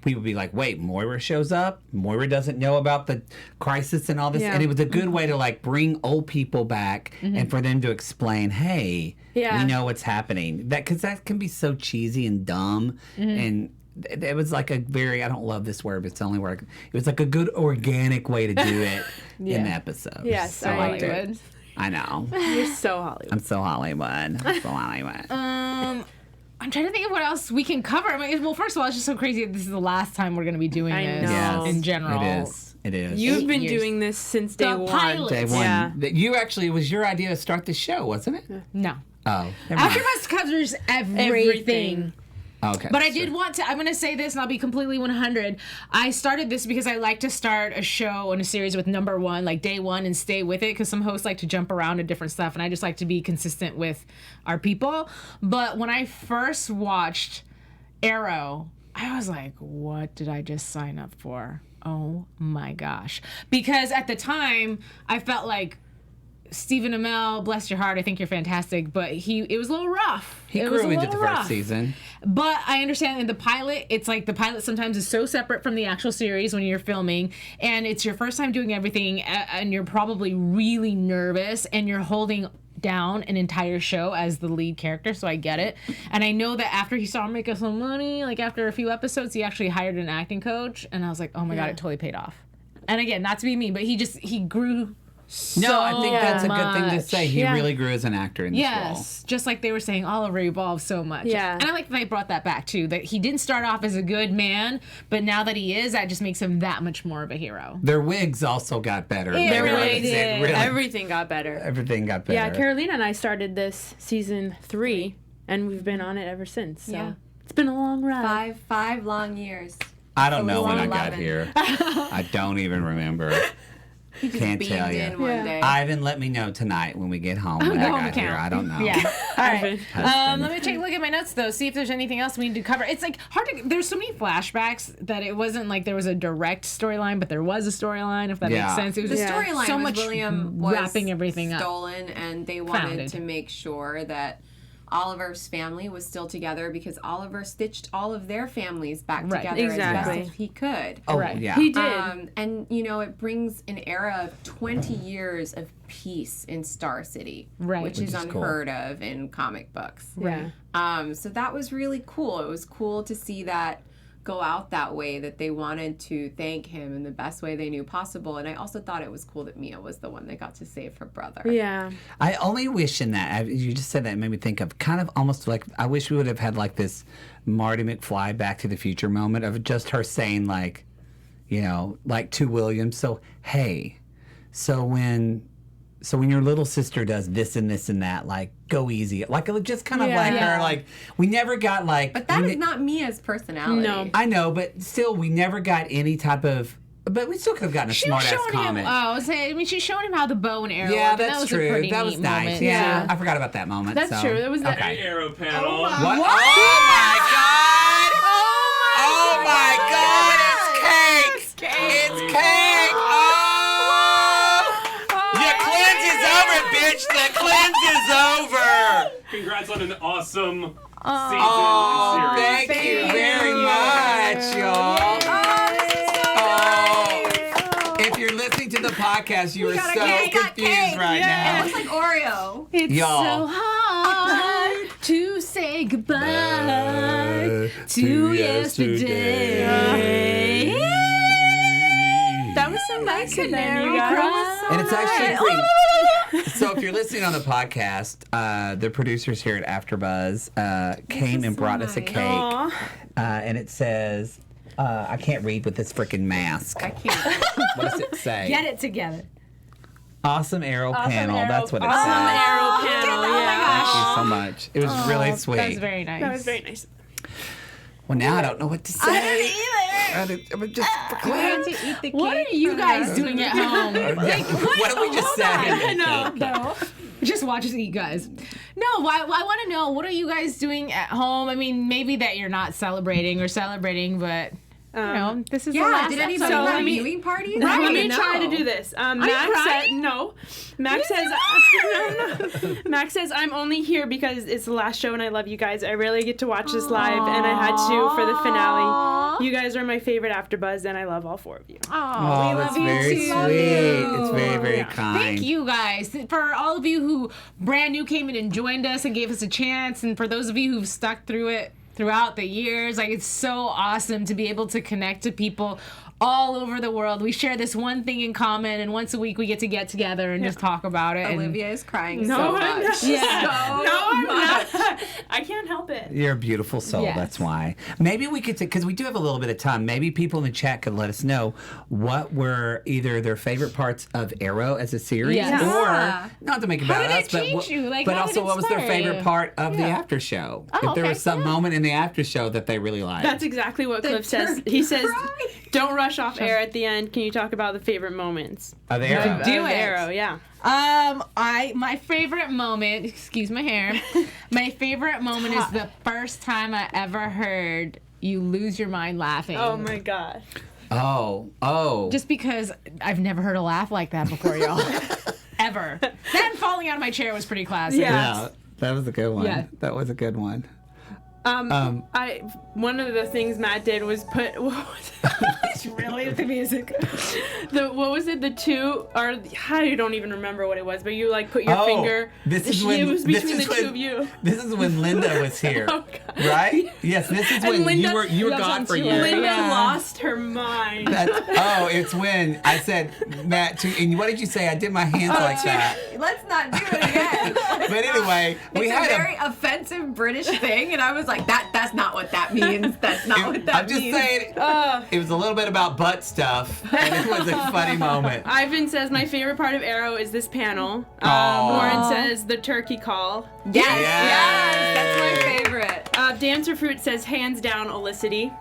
we would be like, wait, Moira shows up? Moira doesn't know about the crisis and all this? Yeah. And it was a good way to, bring old people back and for them to explain, hey, Yeah. we know what's happening. Because that can be so cheesy and dumb. And it was I don't love this word, but it's the only word. It was a good organic way to do it in the episode. Yes, so I liked agree. it. I know. You're so Hollywood. I'm so Hollywood. I'm trying to think of what else we can cover. I mean, well, first of all, it's just so crazy that this is the last time we're going to be doing I this know. Yes, in general. It is. You've been years. doing this since day The one. pilot. Day one. Yeah. You actually, it was your idea to start the show, wasn't it? No. Oh. Never mind. AfterBuzz covers everything. Okay. But I did want to, I'm going to say this and I'll be completely 100. I started this because I like to start a show and a series with number one, like day one, and stay with it, because some hosts like to jump around to different stuff, and I just like to be consistent with our people. But when I first watched Arrow, I was like, what did I just sign up for? Oh my gosh. Because at the time, I felt like Stephen Amell, bless your heart, I think you're fantastic, but it was a little rough. He It grew was a into little the rough. first season. But I understand in the pilot, it's like the pilot sometimes is so separate from the actual series when you're filming, and it's your first time doing everything, and you're probably really nervous, and you're holding down an entire show as the lead character, so I get it. And I know that after he started making some money, like after a few episodes, he actually hired an acting coach, and I was like, oh my God, it totally paid off. And again, not to be mean, but he grew so No, I think that's a good thing to much. say. He really grew as an actor in this role. Yes, just like they were saying, Oliver evolved so much. Yeah. And I like that they brought that back too, that he didn't start off as a good man, but now that he is, that just makes him that much more of a hero. Their wigs also got better. It later really on. It did. really- Everything got better. everything got better. Yeah, Carolina and I started this season 3, and we've been on it ever since. So Yeah. it's been a long ride. Five long years. I don't know when I 11. got here. I don't even remember. He just Can't beamed tell in you. one day. Ivan, let me know tonight when we get home when go I home got here. count. I don't know. Yeah. All right. Husband. Let me take a look at my notes though, see if there's anything else we need to cover. It's like hard to. There's so many flashbacks that it wasn't like there was a direct storyline, but there was a storyline. If that Yeah. makes sense. It was The just storyline so was much William was wrapping everything up. stolen, and they wanted Founded. to make sure that Oliver's family was still together, because Oliver stitched all of their families back Right. together as Exactly. best as he could. Oh, Right. yeah. He did. And it brings an era of 20 years of peace in Star City, Right. which Which is is cool. unheard of in comic books. Yeah. So that was really cool. It was cool to see that go out that way, that they wanted to thank him in the best way they knew possible. And I also thought it was cool that Mia was the one that got to save her brother. Yeah. I only wish in that, you just said that, it made me think of kind of almost like, I wish we would have had like this Marty McFly Back to the Future moment of just her saying like, like to William, so when your little sister does this and this and that, like, go easy. Like, it was just kind of like Yeah. her, like, we never got, like... But that is not Mia's personality. No. I know, but still, we never got any type of... But we still could have gotten a She was smart-ass showing him. comment. She's showing him how the bow and arrow Yeah, work, and that's that was true. a pretty That was neat nice. moment. Yeah, I forgot about that moment. That's so. true. That was okay. Arrow panel. What? Oh my God! Oh my God! It's cake! It's cake! Oh! Your cleanse is over, bitch! The cleanse is over! Congrats on an awesome Oh, season and series. thank you very much, y'all. Oh, if you're listening to the podcast, you are so confused right now. It looks like Oreo. It's Y'all. so hard to say goodbye to yesterday. That was so nice of them, you guys. And it's actually great. So if you're listening on the podcast, the producers here at AfterBuzz came and brought us a cake, and it says, I can't read with this freaking mask. I can't. What does it say? Get it together. Awesome Arrow Panel. That's what it Awesome says. arrow panel. Yeah. Thank you so much. It was really sweet. That was very nice. That was very nice. Well, now I don't know what to say. I don't either. What are you guys doing at home? What did we just say? I know. No. Just watch us eat, guys. No, I want to know, what are you guys doing at home? I mean, maybe that you're not celebrating, but this is the Yeah, last did anybody So, have let me- viewing parties? Let me No. try to do this. Max said no. Max says no. Max says I'm only here because it's the last show and I love you guys. I rarely get to watch this live and I had to for the finale. You guys are my favorite AfterBuzz and I love all 4 of you. Oh, that's very sweet. It's very, very kind. Thank you guys. For all of you who brand new came in and joined us and gave us a chance, and for those of you who've stuck through it throughout the years, like, it's so awesome to be able to connect to people all over the world. We share this one thing in common, and once a week we get together and just talk about it. Olivia is crying No, so I'm much. not. I'm much. not. I can't help it. You're a beautiful soul. Yes. That's why. Maybe we could, because we do have a little bit of time. Maybe people in the chat could let us know what were either their favorite parts of Arrow as a series, Yes. or not to make it How about did it us, but change you? Like, but how did also it what was their inspire favorite you? part of the Yeah. after show? Oh, If there okay. was some moment in the after show that they really liked. That's exactly what Cliff says. He says, "Don't rush off air at the end. Can you talk about the favorite moments?" of Arrow. Do of it. Arrow, yeah. My favorite moment, excuse my hair, my favorite moment is the first time I ever heard you lose your mind laughing. Oh my god. Oh. Just because I've never heard a laugh like that before, y'all. Ever. Then falling out of my chair was pretty classic. Yeah. That was a good one. Yeah. That was a good one. One of the things Matt did was put what was it? Really the music. What was it? The two or I don't even remember what it was, but you like put your finger. This is when it was this between is the two when, of you. This is when Linda was here, Oh, God. right? Yes, this is when Linda- you were Love's gone on for tour. years. Linda Yeah. lost her mind. It's when I said Matt. And what did you say? I did my hands like that. Let's not do it again. But anyway, we It's had a very offensive British thing, and I was like, that's not what that means. That's not what that I'm just means. saying, it was a little bit about butt stuff, and it was a funny moment. Ivan says my favorite part of Arrow is this panel. Aw. Lauren says the turkey call. Yes, that's my favorite. Dancer Fruit says hands down Felicity.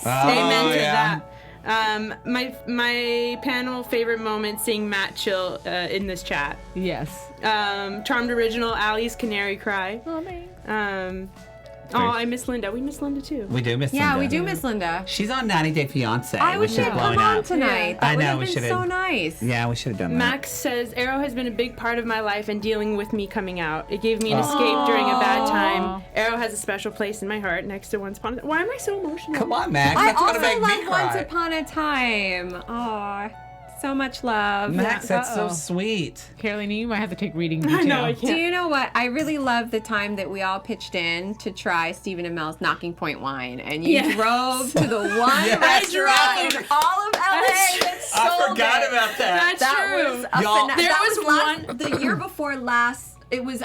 Oh, Amen to yeah. that. My panel favorite moment seeing Matt chill in this chat. Yes. Charmed Original, Allie's Canary Cry. Oh, man. I miss Linda. We miss Linda too. We do miss Yeah, Linda. we do miss Linda. She's on 90 Day Fiance, I which wish is she'd blowing come on up. tonight. I That would know, have we been should've- so nice. Yeah, we should have done that. Max says Arrow has been a big part of my life and dealing with me coming out. It gave me an escape during a bad time. Arrow has a special place in my heart next to Once Upon a Time. Why am I so emotional? Come on, Max. I That's also gonna make love me cry. Once Upon a Time. Aw, so much love. Max, that's so Uh-oh. sweet. Caroline, you might have to take reading detail. I know, I Do can't. you know what? I really love the time that we all pitched in to try Stephen Amell's Knocking Point wine, and you Yeah. drove to the one Yes. restaurant I drove. in all of LA that I sold forgot it. about that. That's That true. was a Y'all- phena- There that was last, the year before last. It was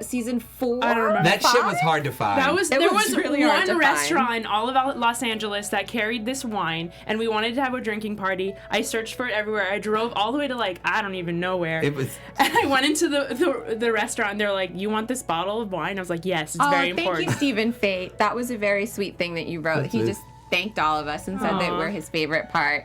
season 4. I don't remember. That shit was hard to find. That was It there was was really hard to one find. restaurant in all of Los Angeles that carried this wine, and we wanted to have a drinking party. I searched for it everywhere. I drove all the way to I don't even know where. It was. And I went into the restaurant. They're like, "You want this bottle of wine?" I was like, "Yes, it's Oh, very thank important." you, Stephen Fate. That was a very sweet thing that you wrote. That's He it. just thanked all of us and said that Aw. we're his favorite part.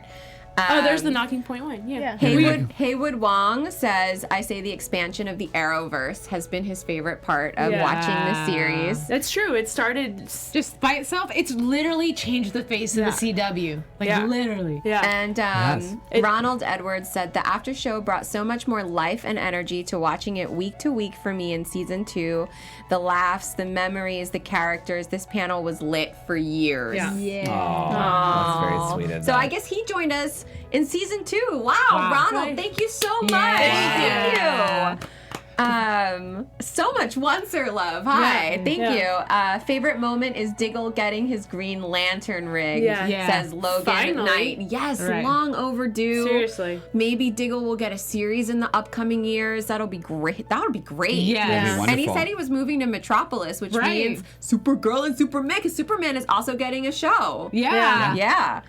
Oh, there's the Knocking Point wine. Yeah. Haywood Wong says, I say the expansion of the Arrowverse has been his favorite part of Yeah. watching the series. That's true. It started. Just by itself, it's literally changed the face of Yeah. the CW. Like, Yeah. literally. Yeah. And Yes. Ronald Edwards said the after show brought so much more life and energy to watching it week to week for me in season 2. The laughs, the memories, the characters. This panel was lit for years. Yeah. Oh, that's very sweet of So them. I guess he joined us in season 2. Wow, Ronald, Right. thank you so much. Yeah. Thank you. So much Oncer love. Hi, thank Yeah. you. Favorite moment is Diggle getting his Green Lantern rig. Yeah. Yeah. Says Logan Finally. Knight. Yes, Right. long overdue. Seriously. Maybe Diggle will get a series in the upcoming years. That'll be great. That'll be great. Yeah. That'd be And he wonderful. said he was moving to Metropolis, which Right. means Supergirl and Superman, because Superman is also getting a show. Yeah. Yeah.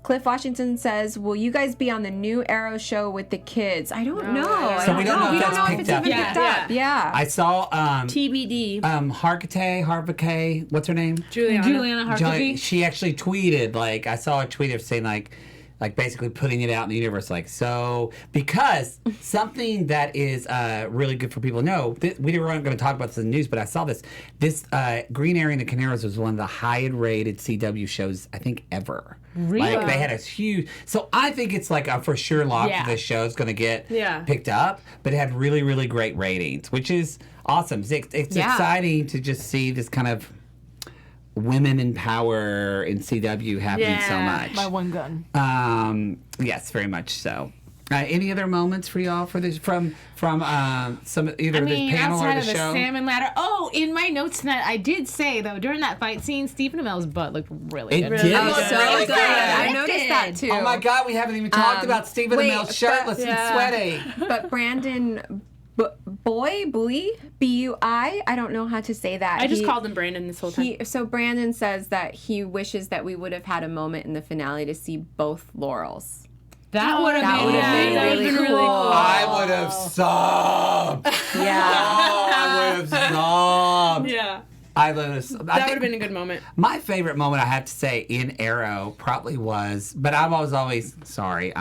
Cliff Washington says, "Will you guys be on the new Arrow show with the kids?" I don't know. I So we don't know if that's if picked it's up even yet. picked up. Yeah. I saw TBD. Harvake, what's her name? Juliana Johnny, Harkavy. she actually tweeted, I saw a tweet of saying, basically putting it out in the universe, because something that is really good for people to know, we weren't going to talk about this in the news, but I saw this Green Area and the Canaries was one of the highest rated CW shows, I think, ever. Really? They had a huge, so I think it's a for sure lock Yeah. that this show is going to get Yeah. picked up, but it had really, really great ratings, which is awesome. It's Yeah. exciting to just see this kind of women in power in CW happening so Yeah. much. By one gun. Yes, very much so. Any other moments for y'all for this from some either this panel outside or of the the show? salmon ladder. Oh, in my notes tonight, I did say though during that fight scene, Stephen Amell's butt looked really It good. did Oh, look so really good. good. I noticed that too. Oh my God, we haven't even talked about Stephen wait, Amell shirtless and sweaty. But Brandon Bui, B-U-I, I don't know how to say that. I just called him Brandon this whole time. So Brandon says that he wishes that we would have had a moment in the finale to see both Laurels. That would have That been, would have been that would've really been cool. really cool. I would have sobbed. Yeah. Oh, I would have sobbed. Yeah. I would have. That would have been a good moment. My favorite moment, I have to say, in Arrow probably was, but I was always sorry.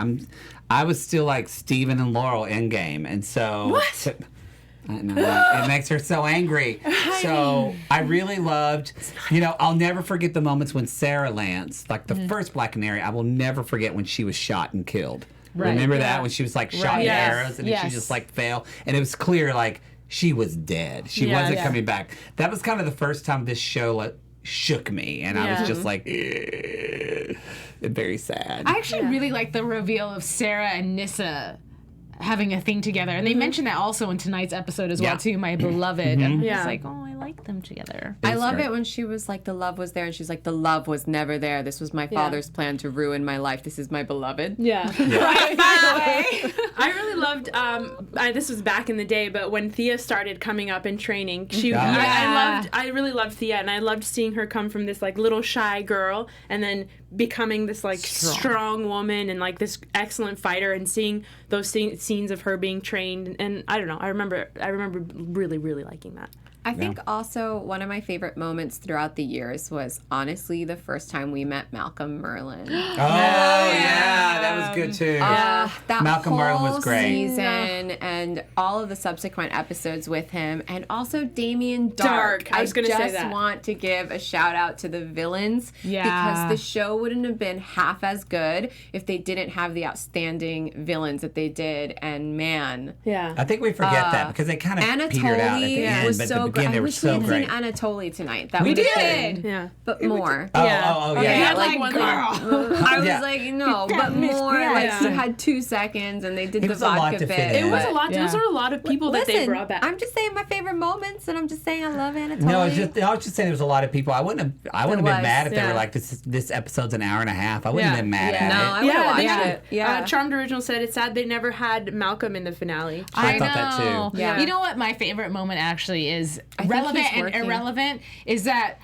I was still like Steven and Laurel Endgame, and so What? I know it makes her so angry. So I really loved, I'll never forget the moments when Sara Lance, like the first Black Canary, I will never forget when she was shot and killed. Right, Remember that when she was like shot in Yes, arrows and then she yes. just like fell, and it was clear like she was dead. She Yeah, wasn't yeah. coming back. That was kind of the first time this show shook me, and I Yeah. was just like, and very sad. I actually really like the reveal of Sarah and Nyssa having a thing together, and they mentioned that also in tonight's episode as well Yeah. too. My beloved, and Yeah. it's like, oh, I like them together. I love great. it when she was like, the love was there, and she's like, the love was never there. This was my father's plan to ruin my life. This is my beloved. Yeah. I really loved. This was back in the day, but when Thea started coming up in training, I really loved Thea, and I loved seeing her come from this like little shy girl, and then becoming this like strong woman and like this excellent fighter, and seeing those scenes of her being trained. And I don't know. I remember really, really liking that. I think also one of my favorite moments throughout the years was honestly the first time we met Malcolm Merlin. Oh yeah, that was good too. That Malcolm whole Merlin was great. season and all of the subsequent episodes with him, and also Damien Dark. I was gonna say that. just want to give a shout out to the villains Yeah. because the show wouldn't have been half as good if they didn't have the outstanding villains that they did. And man, Yeah. I think we forget that because they kind of petered out at the Anatoly end, was but so at the great. beginning they I were wish so we had great. seen Anatoly tonight. That We would have did. been, Yeah. but more. Oh, Yeah. oh, He yeah. had like, one girl. I was Yeah. like, no, but more. Like Yeah. he had 2 seconds, and they did It the was a lot vodka to bit. fit in. It was a but- lot. Those Yeah. are a lot of people that they Listen, brought back. I'm just saying my favorite moments, and I'm just saying I love Anatoly. No, I was just saying there was a lot of people. I wouldn't have been was, mad if they yeah. were like this episode's an hour and a half. I wouldn't have been mad No, at I it. would have watched they it. Yeah. Charmed Original said it's sad they never had Malcolm in the finale. I thought that too. Yeah. You know what my favorite moment actually is, think relevant he's and working. irrelevant, is that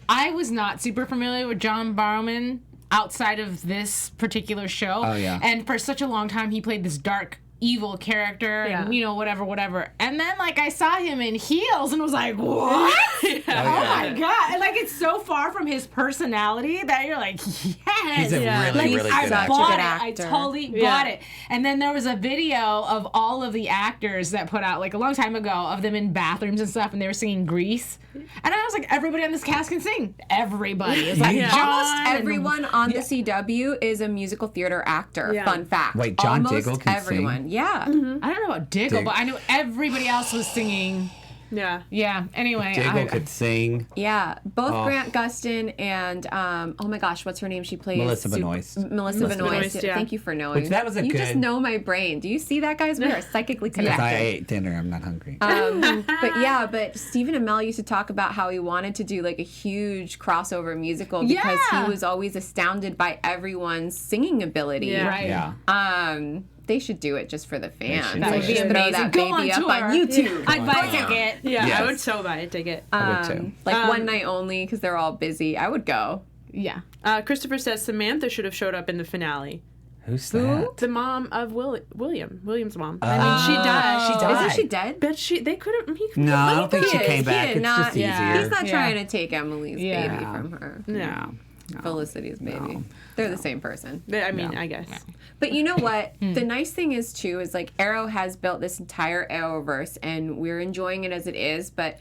I was not super familiar with John Barrowman outside of this particular show. Oh, yeah. And for such a long time he played this dark evil character and whatever. And then like I saw him in heels and was like, what? Oh my god. And like it's so far from his personality that you're like, yes. He's a really, really I good actor. bought Good it. actor. I totally bought it. And then there was a video of all of the actors that put out like a long time ago of them in bathrooms and stuff, and they were singing Grease. And I was like, everybody on this cast can sing. Everybody. It's like Yeah. John Almost and- everyone on the CW is a musical theater actor. Yeah. Fun fact. Wait, John Almost Diggle can everyone. sing? Yeah. I don't know about Diggle, but I knew everybody else was singing. Yeah. Yeah. Anyway, Diggle could sing. Yeah, both Grant Gustin and oh my gosh, what's her name? She plays Melissa Benoist. Melissa Benoist. Benoist, yeah. Thank you for knowing. Which that was a you good- just know my brain. Do you see that, guys? We are psychically Because connected. I ate dinner. I'm not hungry. But Stephen Amell used to talk about how he wanted to do like a huge crossover musical because Yeah. he was always astounded by everyone's singing ability. Yeah. right. Yeah. They should do it just for the fans. should That do would be Just amazing. throw that Go baby on up on tour. YouTube. I'd buy a ticket. Yeah, Yes. I would so buy a ticket. I would too. Like one night only because they're all busy. I would go. Yeah. Christopher says Samantha should have showed up in the finale. Who's that? The mom of William. William's mom. I mean, she died. She died. Isn't she dead? But they could have. No, I don't think she He came is. back. He It's did just not- easier. He's not Yeah. trying to take Emily's Yeah. baby from her. No. Felicity's baby. They're the same person. I mean, I guess. But you know what? The nice thing is too is like Arrow has built this entire Arrowverse, and we're enjoying it as it is. But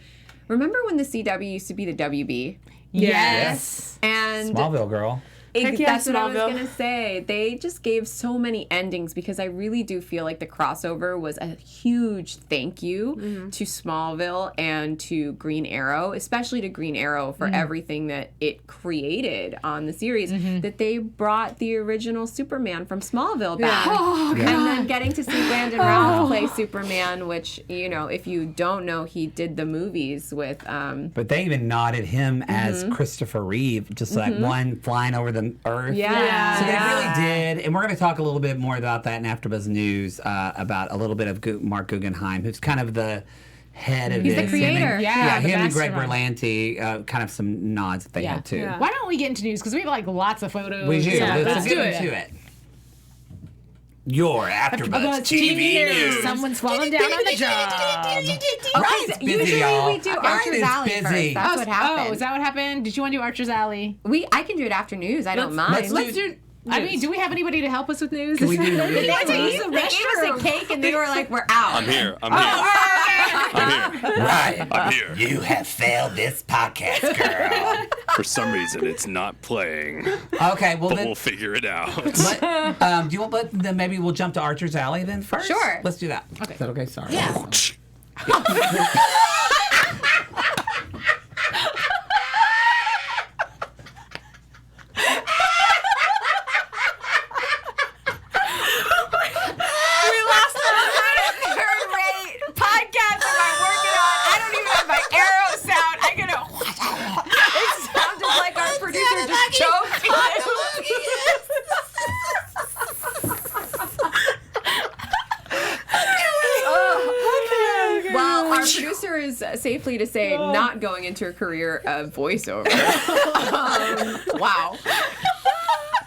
remember when the CW used to be the WB, Yes. and Smallville girl. Heck yeah, That's what I was Smallville. gonna say. They just gave so many endings because I really do feel like the crossover was a huge thank you to Smallville and to Green Arrow, especially to Green Arrow for everything that it created on the series. That they brought the original Superman from Smallville back, and then getting to see Brandon Routh play Superman, which if you don't know, he did the movies with. But they even nodded him as Christopher Reeve, just like one flying over the earth. Yeah. So they really did. And we're going to talk a little bit more about that in AfterBuzz News, about a little bit of Mark Guggenheim, who's kind of the head of He's this. the creator. Yeah, the him and Greg mastermind. Berlanti, kind of some nods that they had too. Yeah. Why don't we get into news? Because we have like lots of photos. We do. Yeah, Let's let's get do into it. Your AfterBuzz TV news. Someone's falling down on the job. Ryan's busy, Usually y'all. we do Ryan Archer's is Alley busy. first. That's what happened. Oh, is that what happened? Did you want to do Archer's Alley? I can do it after news. I don't mind. let's do- I mean, do we have anybody to help us with news? Can we do news? They gave us a cake and they were like, "We're out." I'm here. I'm here. Ryan, I'm here. you have failed this podcast, girl. For some reason, it's not playing, Okay, well but then, we'll figure it out. do you want? Then maybe we'll jump to Archer's Alley then first. Sure. Let's do that. Okay. Is that okay? Sorry. Yeah. We lost the third rate podcast am I working on? I don't even have my arrow sound. I get it sounded like our producer just choked. Well, our producer is safely to say not going into a career of voiceover. Wow.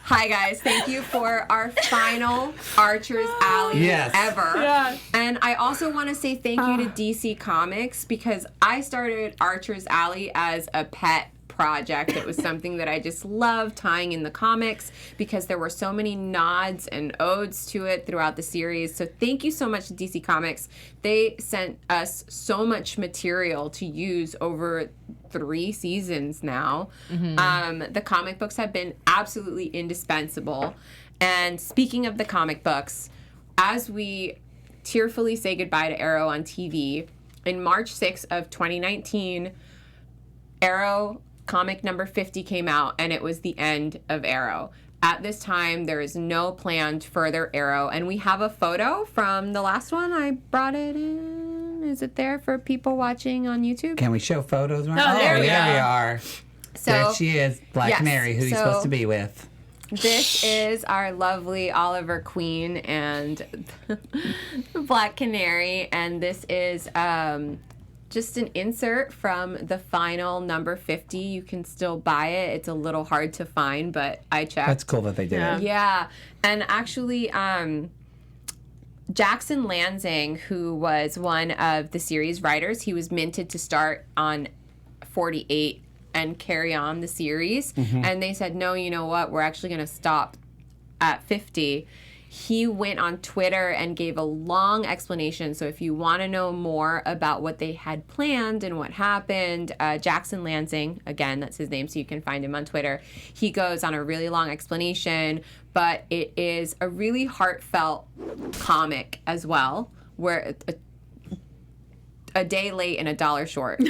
Hi guys, thank you for our final Archer's Alley Yes. ever. Yeah. And I also want to say thank you to DC Comics because I started Archer's Alley as a pet project. It was something that I just loved tying in the comics because there were so many nods and odes to it throughout the series. So thank you so much to DC Comics. They sent us so much material to use over 3 seasons now. The comic books have been absolutely indispensable. And speaking of the comic books, as we tearfully say goodbye to Arrow on TV, in March 6th of 2019, Arrow comic number 50 came out, and it was the end of Arrow. At this time, there is no planned further Arrow, and we have a photo from the last one. I brought it in. Is it there for people watching on YouTube? Can we show photos? Right? Oh, there we there go. we are. So There she is, Black yes, Canary, who you're so- supposed to be with. this is our lovely Oliver Queen and the Black Canary, and this is just an insert from the final number 50. You can still buy it. It's a little hard to find, but I checked. That's cool that they did Yeah. it. Yeah, and actually, Jackson Lansing, who was one of the series writers, he was minted to start on 48 and carry on the series. And they said, no, you know what? We're actually going to stop at 50. He went on Twitter and gave a long explanation. So if you want to know more about what they had planned and what happened, Jackson Lansing, again, that's his name, so you can find him on Twitter. He goes on a really long explanation, but it is a really heartfelt comic as well, where a day late and a dollar short. So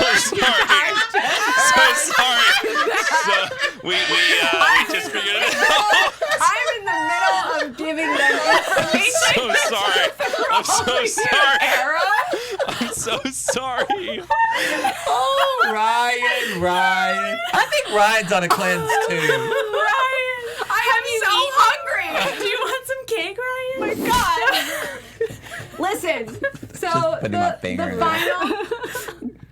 sorry. So sorry. So we just figured it out. I'm in the middle of giving them information. So sorry. I'm so sorry. Arrow? I'm so sorry. Oh, Ryan. I think Ryan's on a cleanse too. Ryan, I'm so hungry. Do you want some cake, Ryan? Oh my God. Listen, so putting my finger in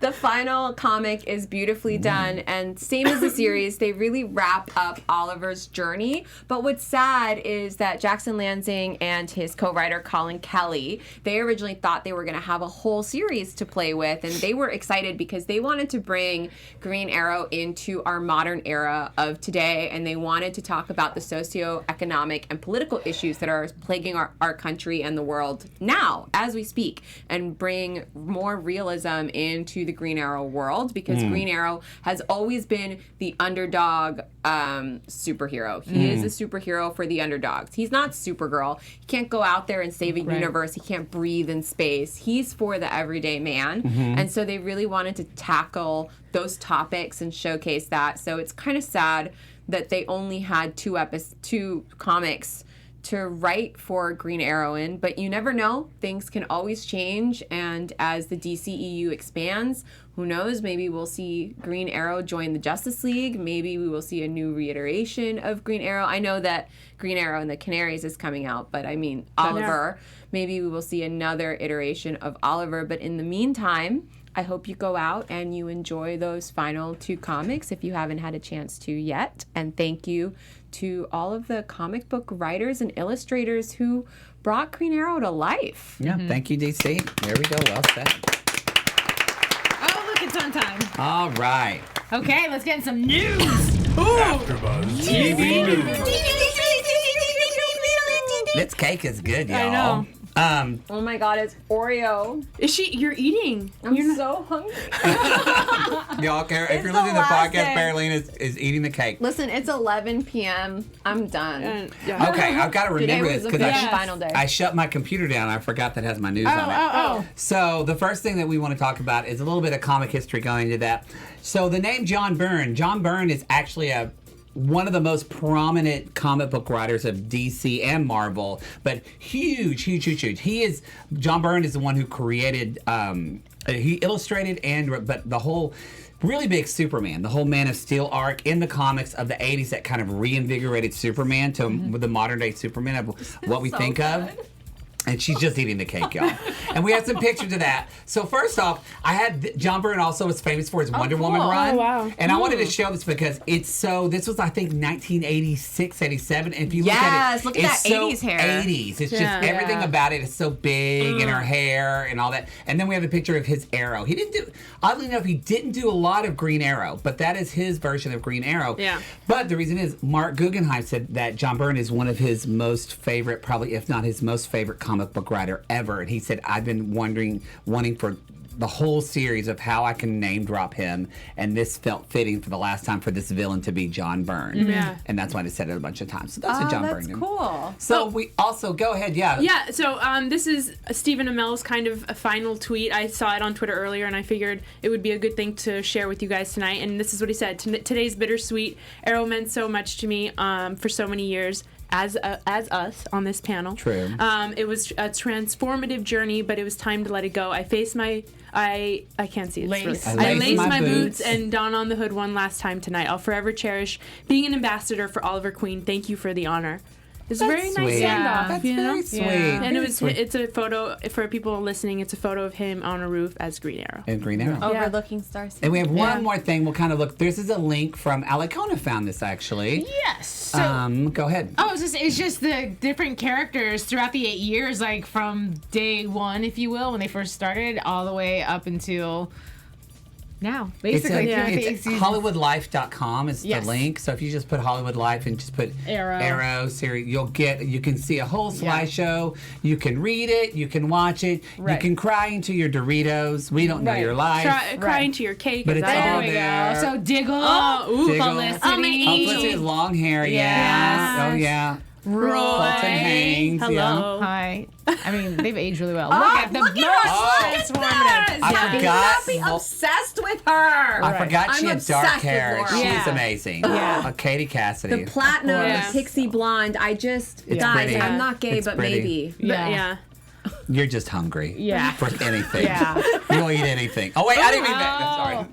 the final comic is beautifully done, and same as the series, they really wrap up Oliver's journey. But what's sad is that Jackson Lansing and his co-writer Colin Kelly, they originally thought they were going to have a whole series to play with, and they were excited because they wanted to bring Green Arrow into our modern era of today, and they wanted to talk about the socioeconomic and political issues that are plaguing our country and the world now as we speak, and bring more realism into the Green Arrow world because Green Arrow has always been the underdog superhero. He is a superhero for the underdogs. He's not Supergirl. He can't go out there and save a universe. He can't breathe in space. He's for the everyday man. And so they really wanted to tackle those topics and showcase that. So it's kind of sad that they only had two comics to write for Green Arrow in, but you never know. Things can always change, and as the DCEU expands, who knows, maybe we'll see Green Arrow join the Justice League. Maybe we will see a new reiteration of Green Arrow. I know that Green Arrow and the Canaries is coming out, but I mean, Oliver, maybe we will see another iteration of Oliver, but in the meantime, I hope you go out and you enjoy those final 2 comics if you haven't had a chance to yet. And thank you to all of the comic book writers and illustrators who brought Green Arrow to life. Yeah, thank you, DC. There we go. Well said. Oh, look, it's on time. All right. Okay, let's get in some news. AfterBuzz TV News. This cake is good, y'all. I know. Oh my God, it's Oreo. You're eating. I'm so hungry. Y'all care if you're the listening to the last podcast, day. Marilyn is eating the cake. Listen, it's 11 p.m. I'm done. Yeah. Okay, I've got to Today remember was this the because final day. I shut my computer down. I forgot that has my news on it. Oh. So the first thing that we want to talk about is a little bit of comic history going into that. So the name John Byrne. John Byrne is actually one of the most prominent comic book writers of DC and Marvel, but huge. John Byrne is the one who created, he illustrated but the whole really big Superman, the whole Man of Steel arc in the comics of the 80s that kind of reinvigorated Superman to the modern day Superman of what we think of. And she's just eating the cake, y'all. And we have some pictures of that. So first off, John Byrne also was famous for his Wonder Woman run. Oh, wow. And I wanted to show this because this was, I think, 1986, 87. And if you look at it, look at it's that so 80s hair. 80s. It's just everything about it is so big and her hair and all that. And then we have a picture of his arrow. Oddly enough, he didn't do a lot of Green Arrow, but that is his version of Green Arrow. Yeah. But the reason is Mark Guggenheim said that John Byrne is one of his most favorite, probably if not his most favorite comic book writer ever. And he said, I've been wanting for the whole series of how I can name drop him, and this felt fitting for the last time for this villain to be John Byrne. Yeah. And that's why I said it a bunch of times. So that's a John Byrne. That's cool. So we also, go ahead, yeah. Yeah, so this is Stephen Amell's kind of a final tweet. I saw it on Twitter earlier, and I figured it would be a good thing to share with you guys tonight. And this is what he said. Today's bittersweet. Arrow meant so much to me for so many years. As us on this panel. True. It was a transformative journey, but it was time to let it go. I faced I can't see it. I laced my boots and don on the hood one last time tonight. I'll forever cherish being an ambassador for Oliver Queen. Thank you for the honor. It's a very nice send off. That's very sweet. And it's a photo for people listening. It's a photo of him on a roof as Green Arrow. And Green Arrow. Overlooking Star City. And we have one more thing. We'll kind of look. This is a link from Alikona found this actually. Yes. So, go ahead. Oh, it's just the different characters throughout the 8 years, like from day one, if you will, when they first started, all the way up until now. Basically, it's HollywoodLife.com is Yes. the link. So if you just put Hollywood Life and just put Arrow series, you can see a whole slideshow. You can read it. You can watch it. You can cry into your Doritos. We don't know your life. Cry into your cake. But it's all There we there. go. So Diggle, Diggle. Felicity. Felicity has long hair. Yeah. Yes. Oh yeah. Roy. Colton Haynes. Hello. Yeah. Hi. I mean, they've aged really well. Look at the look at her transformative. I forgot. Be obsessed with her. I forgot she I'm had dark obsessed with hair. Laurel. She's Yeah. amazing. Yeah. Katie Cassidy. The platinum, Yeah. pixie blonde. I just, It's guys, pretty. I'm not gay, It's but pretty. maybe. Yeah. You're just hungry. Yeah. For anything. Yeah. You'll eat anything. Oh wait, I didn't mean that. Sorry.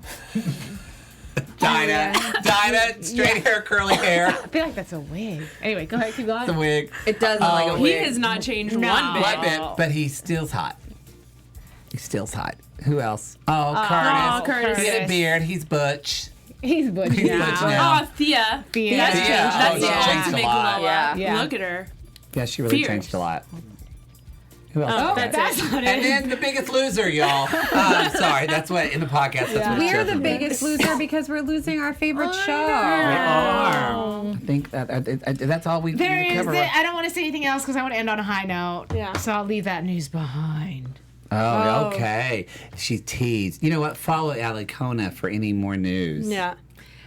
Dinah, straight hair, curly hair. I feel like that's a wig. Anyway, go ahead, keep going. The wig. It does look like a He wig. has not changed No. one bit. One bit, but he still's hot. He's still's hot. Who else? Oh, Curtis. Curtis. He had a beard. He's butch. He's butch He's now. butch now. Oh, Thea. Thea. That's Thea. changed. Oh, That's she's changed changed to a make lot. Lola. Yeah. Look at her. Yeah, she really Fierce. changed a lot. Who else? Oh, is that? that's it. not And it. then the biggest loser, y'all. I'm sorry. That's what in the podcast. That's what it We're shows the me. biggest loser because we're losing our favorite show. We are. I think that's all we There need to is cover. it. I don't want to say anything else because I want to end on a high note. Yeah. So I'll leave that news behind. Oh, okay. She teased. You know what? Follow Alikona for any more news. Yeah.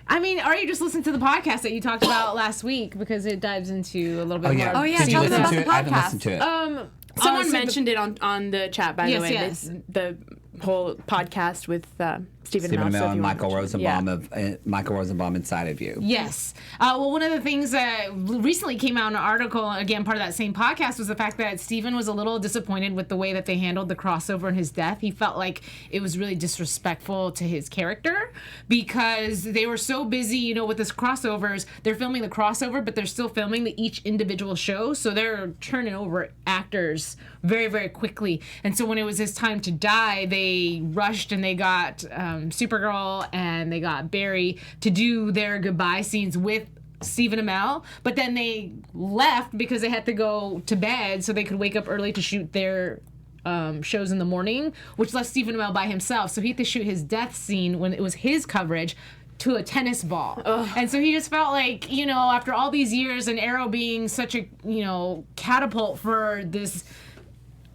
I mean, or you just listen to the podcast that you talked about last week because it dives into a little bit more. Oh, yeah. Did you Tell listen them to about it? the I haven't listened podcast. to it. Someone so mentioned it on the chat, by Yes, the way. yes. The whole podcast with Stephen Stephen Amell. so Amell if and you Michael wanna watch it. Yeah. Rosenbaum of Michael Rosenbaum Inside of You. Yes. Well, one of the things that recently came out in an article, again, part of that same podcast, was the fact that Stephen was a little disappointed with the way that they handled the crossover in his death. He felt like it was really disrespectful to his character because they were so busy, with this crossovers. They're filming the crossover, but they're still filming each individual show. So they're turning over actors very, very quickly. And so when it was his time to die, they rushed and they got Supergirl and they got Barry to do their goodbye scenes with Stephen Amell, but then they left because they had to go to bed so they could wake up early to shoot their shows in the morning, which left Stephen Amell by himself. So he had to shoot his death scene when it was his coverage to a tennis ball. Ugh. And so he just felt like, after all these years and Arrow being such a, catapult for this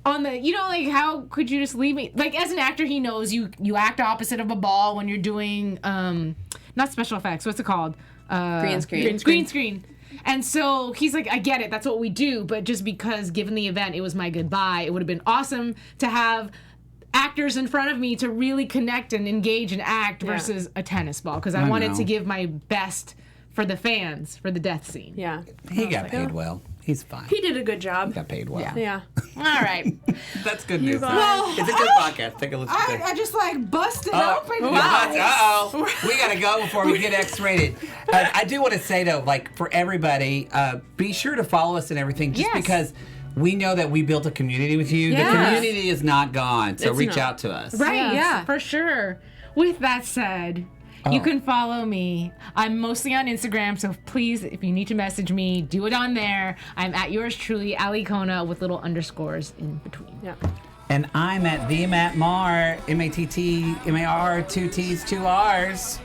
on the, how could you just leave me? Like, as an actor, he knows you act opposite of a ball when you're doing, not special effects, what's it called? Green screen. Green screen. And so he's like, I get it, that's what we do, but just because, given the event, it was my goodbye, it would have been awesome to have actors in front of me to really connect and engage and act versus a tennis ball, because I wanted to give my best for the fans for the death scene. Yeah. He got paid well. He's fine. He did a good job. He got paid well. Yeah. All right. That's good news. Well, It's a good podcast. Take a listen to it. I just busted open. Uh-oh. We got to go before we get X-rated. I do want to say, though, for everybody, be sure to follow us and everything just because we know that we built a community with you. Yes. The community is not gone, so reach out to us. Right, Yeah. for sure. With that said, you can follow me. I'm mostly on Instagram, so please, if you need to message me, do it on there. I'm at yours truly, Alikona, with little underscores in between. Yeah. And I'm at the Matt Marr, MATTMAR, 2 T's, 2 R's.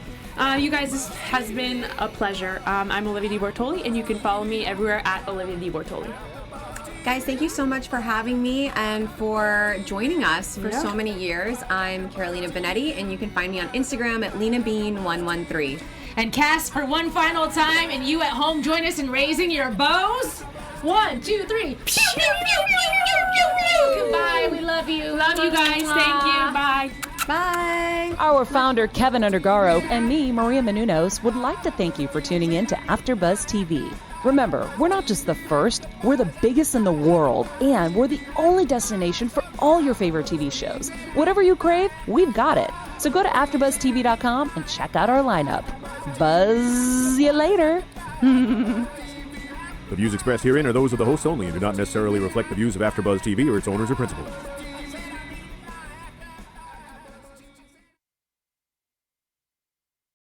You guys, this has been a pleasure. I'm Olivia de Bortoli, and you can follow me everywhere at Olivia de Bortoli. Guys, thank you so much for having me and for joining us for so many years. I'm Carolina Bonetti, and you can find me on Instagram at LenaBean113. And cast for one final time, and you at home join us in raising your bows. 1, 2, 3. Pew, pew, pew, pew, pew, pew, pew. Goodbye. We love you. Love you guys. Thank you. Bye. Bye. Our founder, Kevin Undergaro, and me, Maria Menounos, would like to thank you for tuning in to AfterBuzz TV. Remember, we're not just the first, we're the biggest in the world, and we're the only destination for all your favorite TV shows. Whatever you crave, we've got it. So go to AfterBuzzTV.com and check out our lineup. Buzz you later. The views expressed herein are those of the hosts only and do not necessarily reflect the views of AfterBuzz TV or its owners or principals.